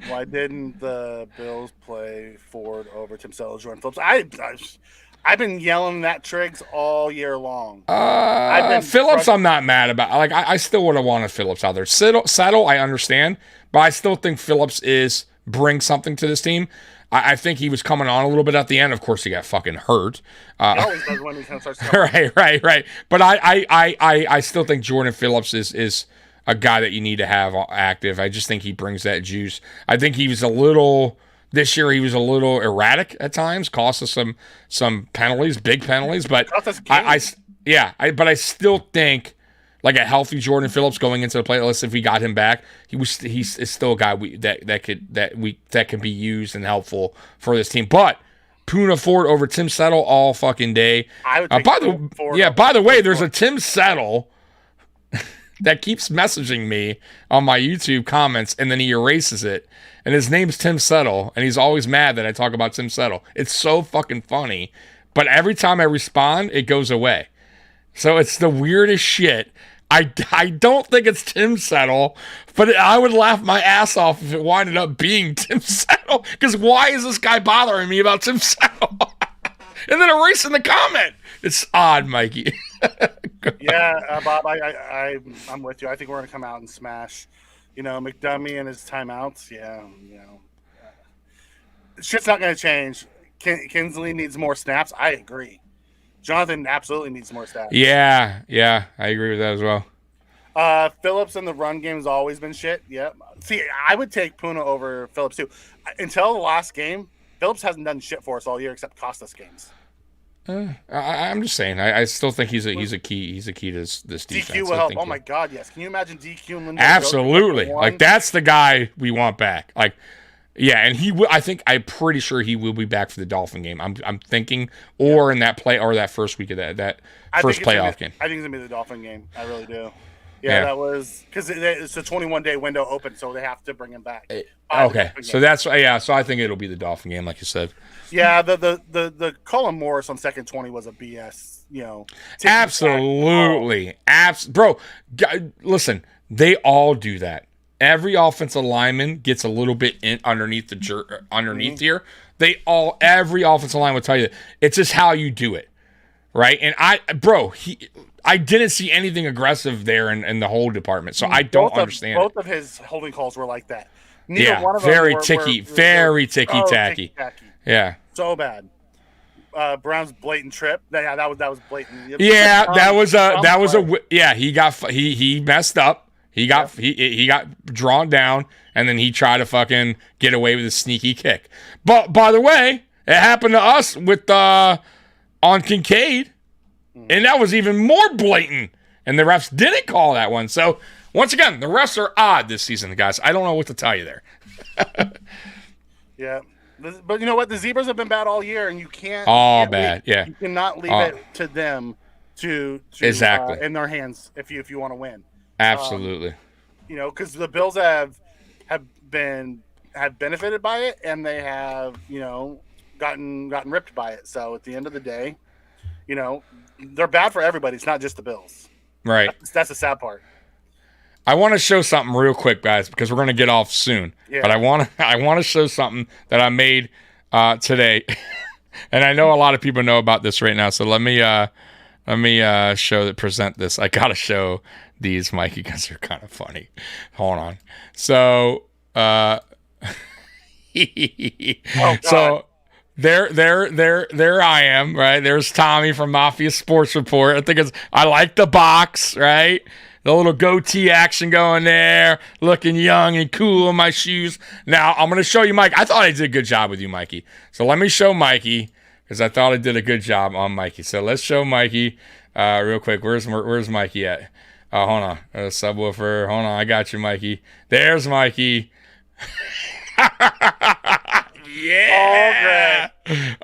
why didn't the Bills play Ford over Tim Settle, Jordan Phillips? I've been yelling that Triggs all year long. Phillips, I'm not mad about. Like I still would have wanted Phillips out there. Settle, I understand, but I still think Phillips brings something to this team. I think he was coming on a little bit at the end. Of course, he got fucking hurt. He always does when he kind of starts. Right. But I still think Jordan Phillips is a guy that you need to have active. I just think he brings that juice. I think this year he was a little erratic at times, cost us some penalties, big penalties. But I still think like a healthy Jordan Phillips going into the playlist, if we got him back, he's still a guy that can be used and helpful for this team. But Puna Ford over Tim Settle all fucking day. By the way, there's a Tim Settle that keeps messaging me on my YouTube comments, and then he erases it. And his name's Tim Settle, and he's always mad that I talk about Tim Settle. It's so fucking funny. But every time I respond, it goes away. So it's the weirdest shit. I don't think it's Tim Settle, but I would laugh my ass off if it winded up being Tim Settle. Because why is this guy bothering me about Tim Settle? And then erasing the comment. It's odd, Mikey. Yeah, Bob, I'm with you. I think we're going to come out and smash, McDummy and his timeouts. Yeah, Shit's not going to change. Kinsley needs more snaps. I agree. Jonathan absolutely needs more snaps. Yeah, I agree with that as well. Phillips in the run game has always been shit. Yep. See, I would take Puna over Phillips too. Until the last game, Phillips hasn't done shit for us all year except cost us games. I'm just saying. I still think he's a key. He's a key to this defense. DQ will help. Oh my god, yes. Can you imagine DQ and Lindo? Absolutely. Like that's the guy we want back. Like, yeah, and he will. I'm pretty sure he will be back for the Dolphin game. I'm thinking, or in that play, or that first week of that first playoff game. I think it's gonna be the Dolphin game. I really do. Yeah. That was because it's a 21-day window open, so they have to bring him back. Okay, so that's So I think it'll be the Dolphin game, like you said. Yeah, the Colin Morris on second 20 was a BS. Absolutely, bro. Listen, they all do that. Every offensive lineman gets a little bit underneath here. Every offensive line will tell you that. It's just how you do it, right? And I didn't see anything aggressive there in the whole department, so I don't understand. Both of his holding calls were like that. Neither one of them very ticky-tacky. Yeah, so bad. Brown's blatant trip. Yeah, that was blatant. Yeah, he messed up. He got drawn down, and then he tried to fucking get away with a sneaky kick. But by the way, it happened to us with on Kincaid, and that was even more blatant. And the refs didn't call that one. So once again, the refs are odd this season, guys. I don't know what to tell you there. Yeah. But you know what? The Zebras have been bad all year, and you can't. Yeah. You cannot leave it to them to exactly in their hands if you want to win. Absolutely. Because the Bills have benefited by it, and they have gotten ripped by it. So at the end of the day, they're bad for everybody. It's not just the Bills. Right. That's the sad part. I want to show something real quick, guys, because we're going to get off soon. Yeah. But I want to show something that I made today, and I know a lot of people know about this right now. So let me present this. I gotta show these, Mikey, because they're kind of funny. Hold on. So, so there I am, right? There's Tommy from Mafia Sports Report. I like the box, right? The little goatee action going there, looking young and cool in my shoes. Now, I'm going to show you Mike. I thought I did a good job with you, Mikey. So let me show Mikey, because I thought I did a good job on Mikey. So let's show Mikey real quick. Where's Mikey at? Hold on. Subwoofer. Hold on. I got you, Mikey. There's Mikey. Yeah.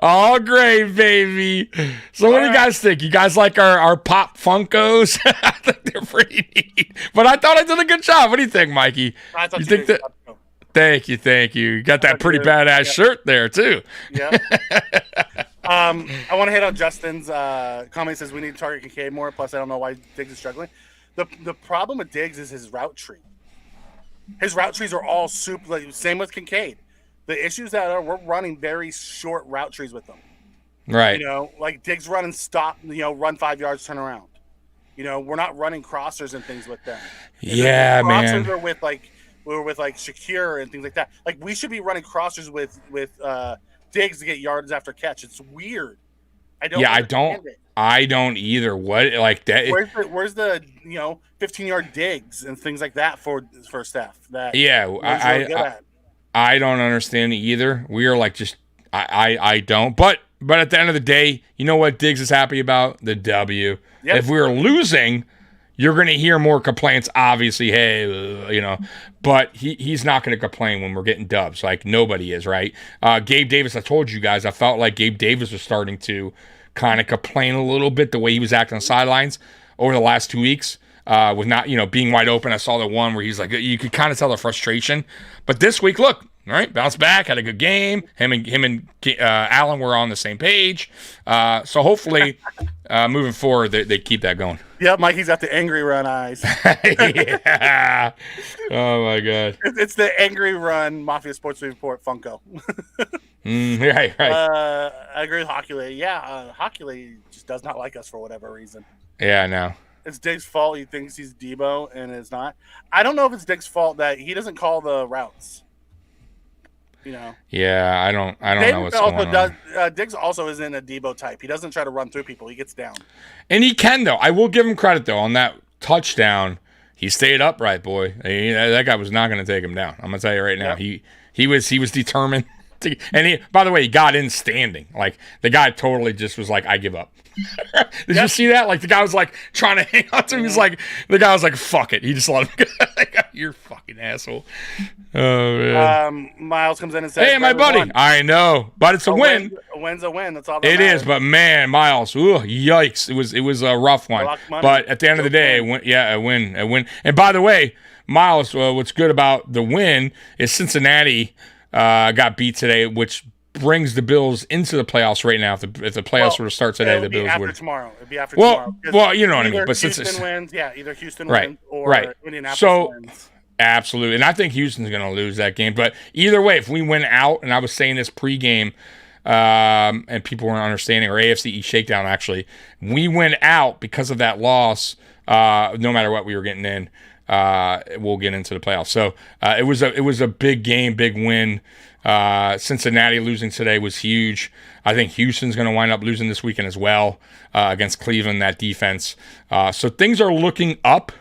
All great, baby. So what do you guys think? You guys like our pop Funkos? I think they're pretty neat. But I thought I did a good job. What do you think, Mikey? I thought you think that? Thank you. You got that pretty badass shirt there too. Yeah. I want to hit on Justin's comment. Says we need to target Kincaid more. Plus, I don't know why Diggs is struggling. The problem with Diggs is his route tree. His route trees are all super. Same with Kincaid. The issues we're running very short route trees with them. Right. Like Diggs run and stop, run 5 yards, turn around. We're not running crossers and things with them. Yeah, man. Crossers are with Shakir and things like that. Like we should be running crossers with Diggs to get yards after catch. It's weird. I don't either. What like that? Where's the 15-yard digs and things like that for Steph? That I don't understand it either. We are like just I don't. But at the end of the day, you know what Diggs is happy about? The W. Yep. If we're losing, you're going to hear more complaints. Obviously, hey, but he's not going to complain when we're getting dubs. Like nobody is, right? Gabe Davis. I told you guys. I felt like Gabe Davis was starting to kind of complain a little bit the way he was acting on the sidelines over the last 2 weeks. With not, being wide open. I saw the one where he's like, you could kind of tell the frustration. But this week, look, all right, bounced back, had a good game. Him and Allen were on the same page. So hopefully, moving forward, they keep that going. Yep, Mikey's got the angry run eyes. Yeah. Oh my God. It's the angry run Mafia Sports Report Funko. Right. I agree with Hockley. Yeah, Hockley just does not like us for whatever reason. Yeah, I know. It's Diggs' fault. He thinks he's Debo, and it's not. I don't know if it's Diggs' fault that he doesn't call the routes. You know. Yeah, I don't know what's going on. Diggs also isn't a Debo type. He doesn't try to run through people. He gets down. And he can though. I will give him credit though on that touchdown. He stayed upright, boy. That guy was not going to take him down. I'm going to tell you right now. Yep. He was determined to, and he, by the way, he got in standing. Like the guy totally just was like, I give up. Did you see that? Like the guy was like trying to hang on to him. He's like, the guy was like, fuck it. He just let him go. You're a fucking asshole. Oh man. Miles comes in and says, hey, my buddy. Won. I know, but it's a win. A win's a win. That's all that it matters. is, but man, Miles, ooh, yikes. It was a rough one. But at the end of the day, a win. And by the way, Miles, what's good about the win is Cincinnati got beat today, which brings the Bills into the playoffs right now. If the playoffs were to start today, the Bills would. It'd be after tomorrow. Well, you know what I mean. But Houston since wins, either Houston wins or Indianapolis wins. Absolutely, and I think Houston's going to lose that game. But either way, if we win out, and I was saying this pregame, and people weren't understanding, or AFC East shakedown actually, we win out because of that loss. No matter what we were getting in, we'll get into the playoffs. So it was a big game, big win. Cincinnati losing today was huge. I think Houston's going to wind up losing this weekend as well against Cleveland, that defense. So things are looking up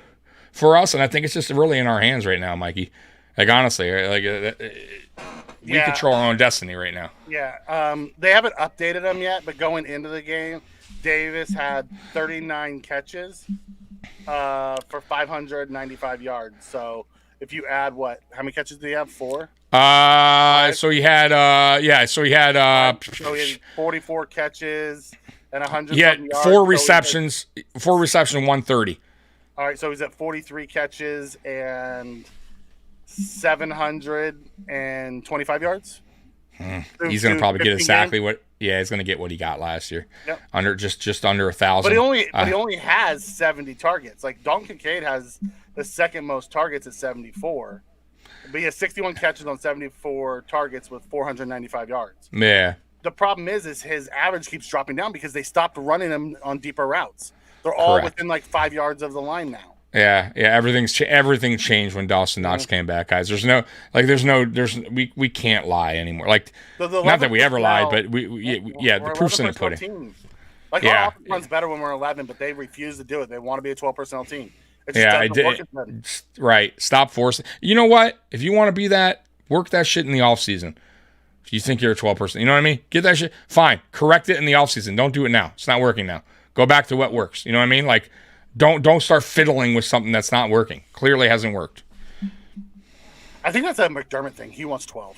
for us, and I think it's just really in our hands right now, Mikey. Like, honestly, we control our own destiny right now. Yeah, they haven't updated them yet, but going into the game, Davis had 39 catches for 595 yards. So if you add how many catches do you have? 4? So he had 44 catches and 100. He had yards, 4 receptions, 130. All right, so he's at 43 catches and 725 yards. He's going to probably get exactly what. Yeah, he's going to get what he got last year. Yep. Under just under 1,000. But he only has 70 targets. Like Dalton Kincaid has the second most targets at 74. But he has 61 catches on 74 targets with 495 yards. Yeah. The problem is his average keeps dropping down because they stopped running him on deeper routes. They're all within like 5 yards of the line now. Yeah. Everything changed when Dawson Knox came back, guys. We can't lie anymore. Like, not that we ever lied, but the proof's in the pudding. Like, our offense runs better when we're 11, but they refuse to do it. They want to be a 12 personnel team. It just doesn't work as good. Right. Stop forcing. You know what? If you want to be that, work that shit in the offseason. If you think you're a 12 person, you know what I mean? Get that shit. Fine. Correct it in the offseason. Don't do it now. It's not working now. Go back to what works. You know what I mean? Like, don't start fiddling with something that's not working. Clearly hasn't worked. I think that's a McDermott thing. He wants 12.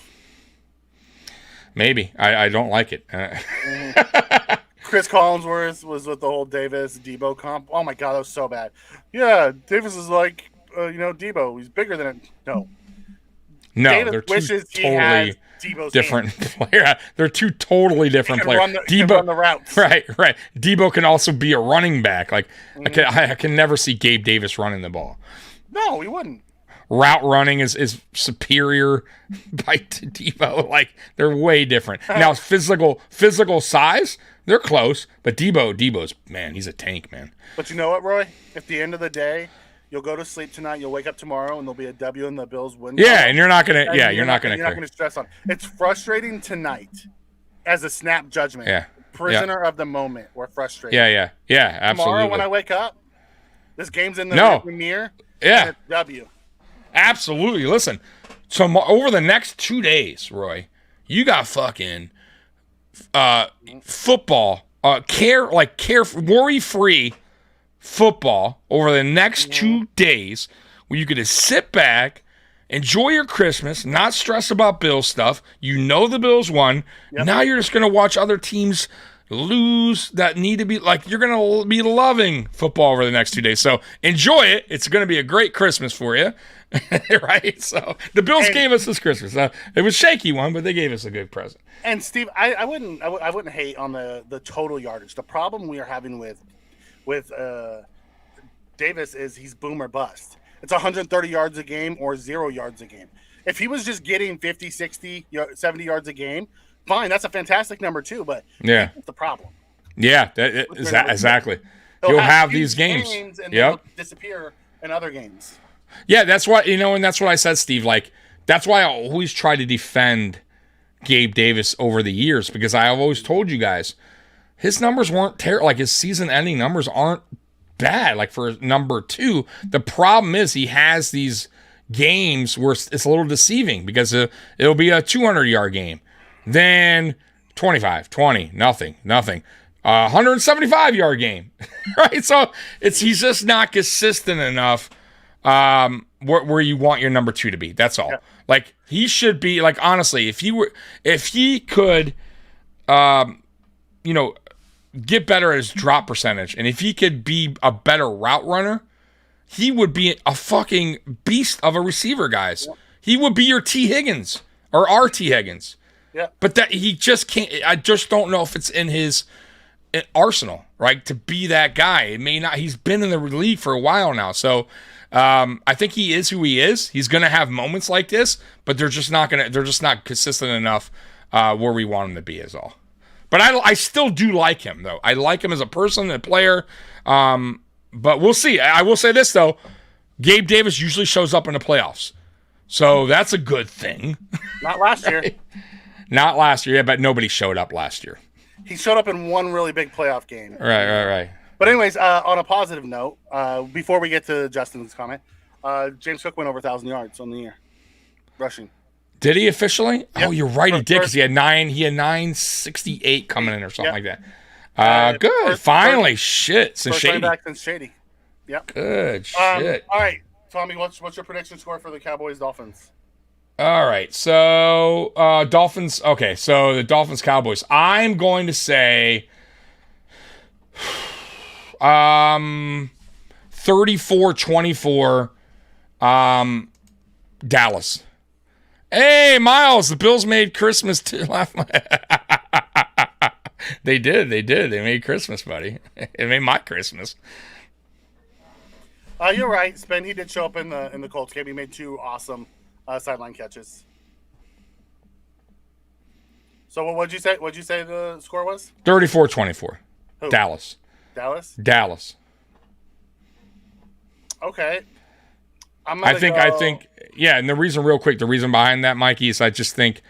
Maybe. I don't like it. Chris Collinsworth was with the whole Davis Debo comp. Oh my god, that was so bad. Yeah, Davis is like Debo. He's bigger than it. No, Davis they're wishes two totally different players. They're two totally different players. Debo can run the routes. Right. Debo can also be a running back. Like I can never see Gabe Davis running the ball. No, he wouldn't. Route running is superior by Debo. Like, they're way different. Now, physical size, they're close, but Debo's, man, he's a tank, man. But you know what, Roy? At the end of the day, you'll go to sleep tonight, you'll wake up tomorrow, and there'll be a W and the Bills win. Yeah, and you're not going to you're not going to stress on it. It's frustrating tonight as a snap judgment. Yeah. Prisoner of the moment. We're frustrated. Yeah, absolutely. Tomorrow when I wake up, this game's in the rearview mirror. Yeah. It's W. Absolutely. Listen, over the next 2 days, Roy, you got fucking football, worry-free football over the next 2 days where you get to sit back, enjoy your Christmas, not stress about Bills stuff. You know the Bills won. Yep. Now you're just going to watch other teams lose that need to be, like, you're going to be loving football over the next 2 days. So enjoy it. It's going to be a great Christmas for you. Right? So the Bills gave us this Christmas. It was a shaky one, but they gave us a good present. And Steve, I wouldn't hate on the total yardage. The problem we are having with Davis is he's boom or bust. It's 130 yards a game or 0 yards a game. If he was just getting 50, 60, 70 yards a game, fine, that's a fantastic number too, but that's the problem. Yeah, exactly. He'll have these games and they'll disappear in other games. Yeah, that's what and that's what I said, Steve. Like, that's why I always try to defend Gabe Davis over the years because I've always told you guys his numbers weren't terrible. Like his season-ending numbers aren't bad. Like for number 2, the problem is he has these games where it's a little deceiving because it'll be a 200-yard game, then 25, 20, nothing. 175-yard game, right? So he's just not consistent enough where you want your number 2 to be. That's all. Yeah. Like he should be like honestly, if he could, get better at his drop percentage, and if he could be a better route runner, he would be a fucking beast of a receiver, guys. Yeah. He would be your T. Higgins or our T. Higgins. Yeah. But that he just can't. I just don't know if it's in his arsenal, right, to be that guy. It may not. He's been in the league for a while now, so I think he is who he is. He's going to have moments like this, but they're just not consistent enough where we want him to be. Is all. But I still do like him, though. I like him as a person, a player. But we'll see. I will say this, though. Gabe Davis usually shows up in the playoffs. So that's a good thing. Not last year. Right? Not last year, yeah, but nobody showed up last year. He showed up in one really big playoff game. Right. But anyways, on a positive note, before we get to Justin's comment, James Cook went over 1,000 yards on the year, rushing. Did he officially? Yep. Oh, you're right. He did because he had 968 coming in or something like that. Good. Finally, shit. Since Shady. Back since Shady. Yep. Good shit. All right, Tommy, what's your prediction score for the Cowboys-Dolphins? All right, so Dolphins. Okay, so the Dolphins-Cowboys. I'm going to say 34-24 Dallas. Hey, Miles, the Bills made Christmas too. They did. They made Christmas, buddy. It made my Christmas. You're right, Spen. He did show up in the Colts game. He made 2 awesome sideline catches. So what'd you say? What'd you say the score was? 34-24. Who? Dallas. Okay. I think, yeah, and the reason behind that, Mikey, is I think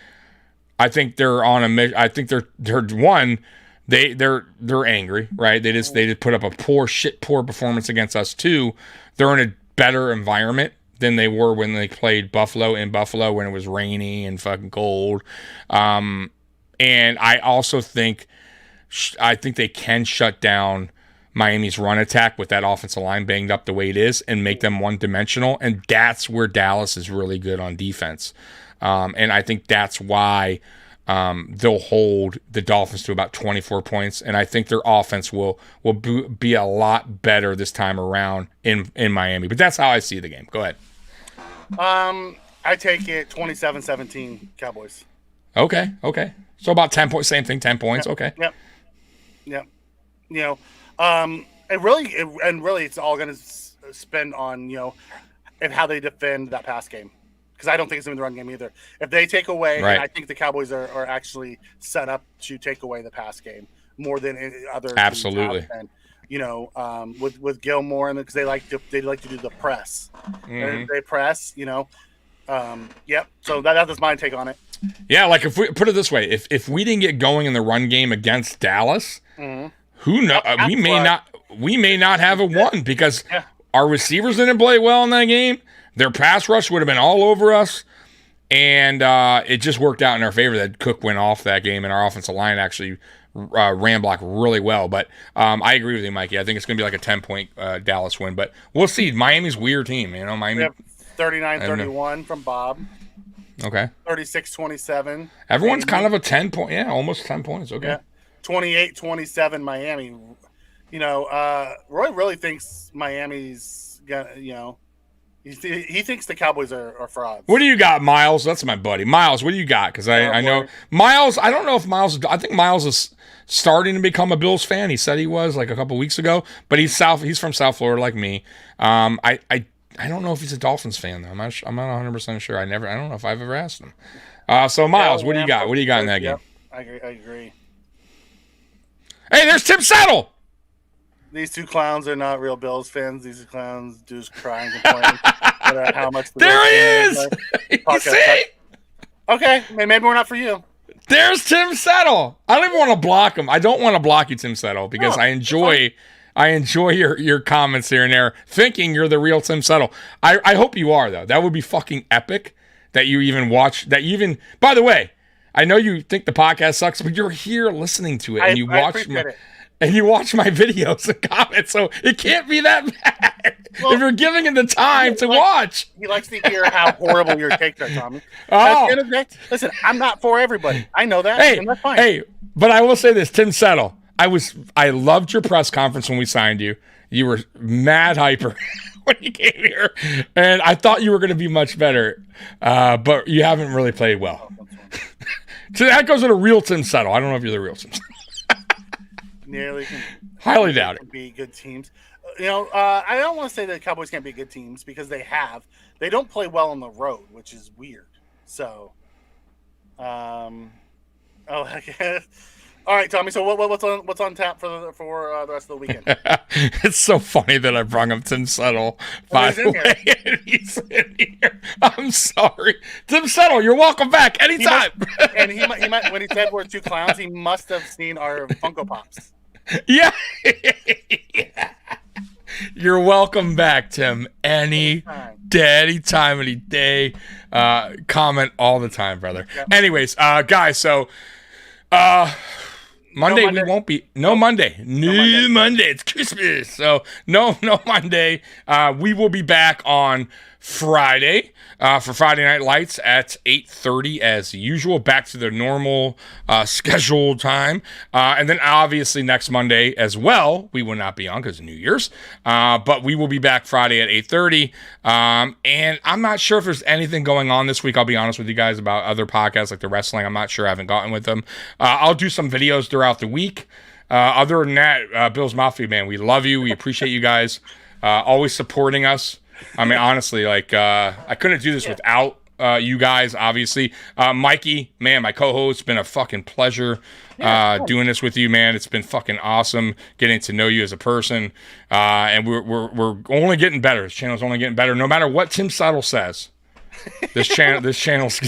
they're on a mission. I think they're one, they're angry, right? They just put up a poor performance against us. 2, they're in a better environment than they were when they played Buffalo when it was rainy and fucking cold. And I also think they can shut down Miami's run attack with that offensive line banged up the way it is and make them one-dimensional, and that's where Dallas is really good on defense. And I think that's why they'll hold the Dolphins to about 24 points, and I think their offense will be a lot better this time around in Miami. But that's how I see the game. Go ahead. I take it 27-17 Cowboys. Okay. So about 10 points, same thing, 10 points. Yep. Okay. Yep. Really, it's all going to spend on, and how they defend that pass game. Because I don't think it's going to be the run game either. If they take away, right. And I think the Cowboys are actually set up to take away the pass game more than any other. Absolutely. And, with Gilmore, and because they like to do the press. Mm-hmm. They press, Yep. So that's my take on it. Yeah, like if we put it this way, if we didn't get going in the run game against Dallas, mm-hmm. who knows? We may not have a one because our receivers didn't play well in that game. Their pass rush would have been all over us, and it just worked out in our favor that Cook went off that game, and our offensive line actually ran block really well. But I agree with you, Mikey. I think it's going to be like a 10-point Dallas win, but we'll see. Miami's a weird team, Miami. We have 39-31 from Bob. Okay. 36-27. Everyone's kind of a 10-point, almost 10 points. Okay. Yeah. 28-27 Miami. Roy really thinks Miami's got, he thinks the Cowboys are frauds. What do you got, Miles? That's my buddy. Miles, what do you got? Because I know Miles, I don't know if I think Miles is starting to become a Bills fan. He said he was like a couple weeks ago, but he's from South Florida like me. I don't know if he's a Dolphins fan though. I'm not 100% sure. I don't know if I've ever asked him. So Miles, what do you got? What do you got in that game? I agree. Hey, there's Tim Settle. These 2 clowns are not real Bills fans. These clowns just crying and complaining about how much. There he is. You see? Okay, maybe we're not for you. There's Tim Settle. I don't even want to block him. I don't want to block you, Tim Settle, because I enjoy your comments here and there, thinking you're the real Tim Settle. I hope you are, though. That would be fucking epic that you even watch. By the way, I know you think the podcast sucks, but you're here listening to it, and you watch my videos and comments, so it can't be that bad if you're giving it the time to watch. He likes to hear how horrible your takes are, Tommy. At the end of the day, listen, I'm not for everybody. I know that, and that's fine. Hey, but I will say this, Tim Settle, I loved your press conference when we signed you. You were mad hyper when you came here, and I thought you were going to be much better, but you haven't really played well. So that goes to the real Tim Settle. I don't know if you're the real Tim Settle. Highly doubt it. Be good teams. I don't want to say that the Cowboys can't be good teams because they have. They don't play well on the road, which is weird. So, all right, Tommy. So what's on tap for the rest of the weekend? It's so funny that I brought up Tim Settle. By the way, and he's in here. I'm sorry, Tim Settle. You're welcome back anytime. He might when he said we're two clowns, he must have seen our Funko Pops. Yeah. You're welcome back, Tim. Any time, any day. Comment all the time, brother. Yep. Anyways, guys, so Monday we won't be Monday. It's Christmas. So no Monday. We will be back on Friday for Friday Night Lights at 8:30 as usual, back to the normal scheduled time. And then obviously next Monday as well, we will not be on because of New Year's. But we will be back Friday at 8:30. And I'm not sure if there's anything going on this week. I'll be honest with you guys about other podcasts like the wrestling. I'm not sure. I haven't gotten with them. I'll do some videos throughout the week. Other than that, Bill's Mafia, man, we love you. We appreciate you guys always supporting us. I mean, honestly, like, I couldn't do this without you guys, obviously. Mikey, man, my co-host, it's been a fucking pleasure doing this with you, man. It's been fucking awesome getting to know you as a person. And we're only getting better. This channel's only getting better. No matter what Tim Settle says, this channel's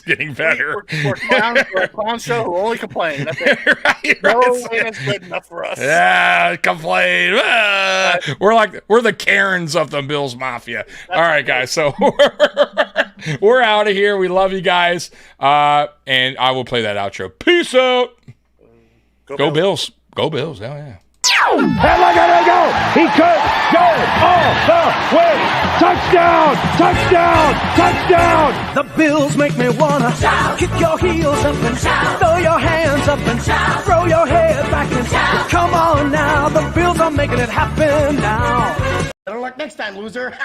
getting better. We're a clown show who only complain. That's it. Right. No way is good enough for us. Yeah, complain. We're the Karens of the Bills Mafia. All right, guys. So we're out of here. We love you guys. And I will play that outro. Peace out. Go Bills. Go Bills. Hell yeah. And look at him go! He could go all the way! Touchdown! Touchdown! Touchdown! The Bills make me wanna shout. Kick your heels up and shout. Throw your hands up and shout. Throw your head back and shout. Come on now, the Bills are making it happen now. Better luck next time, loser.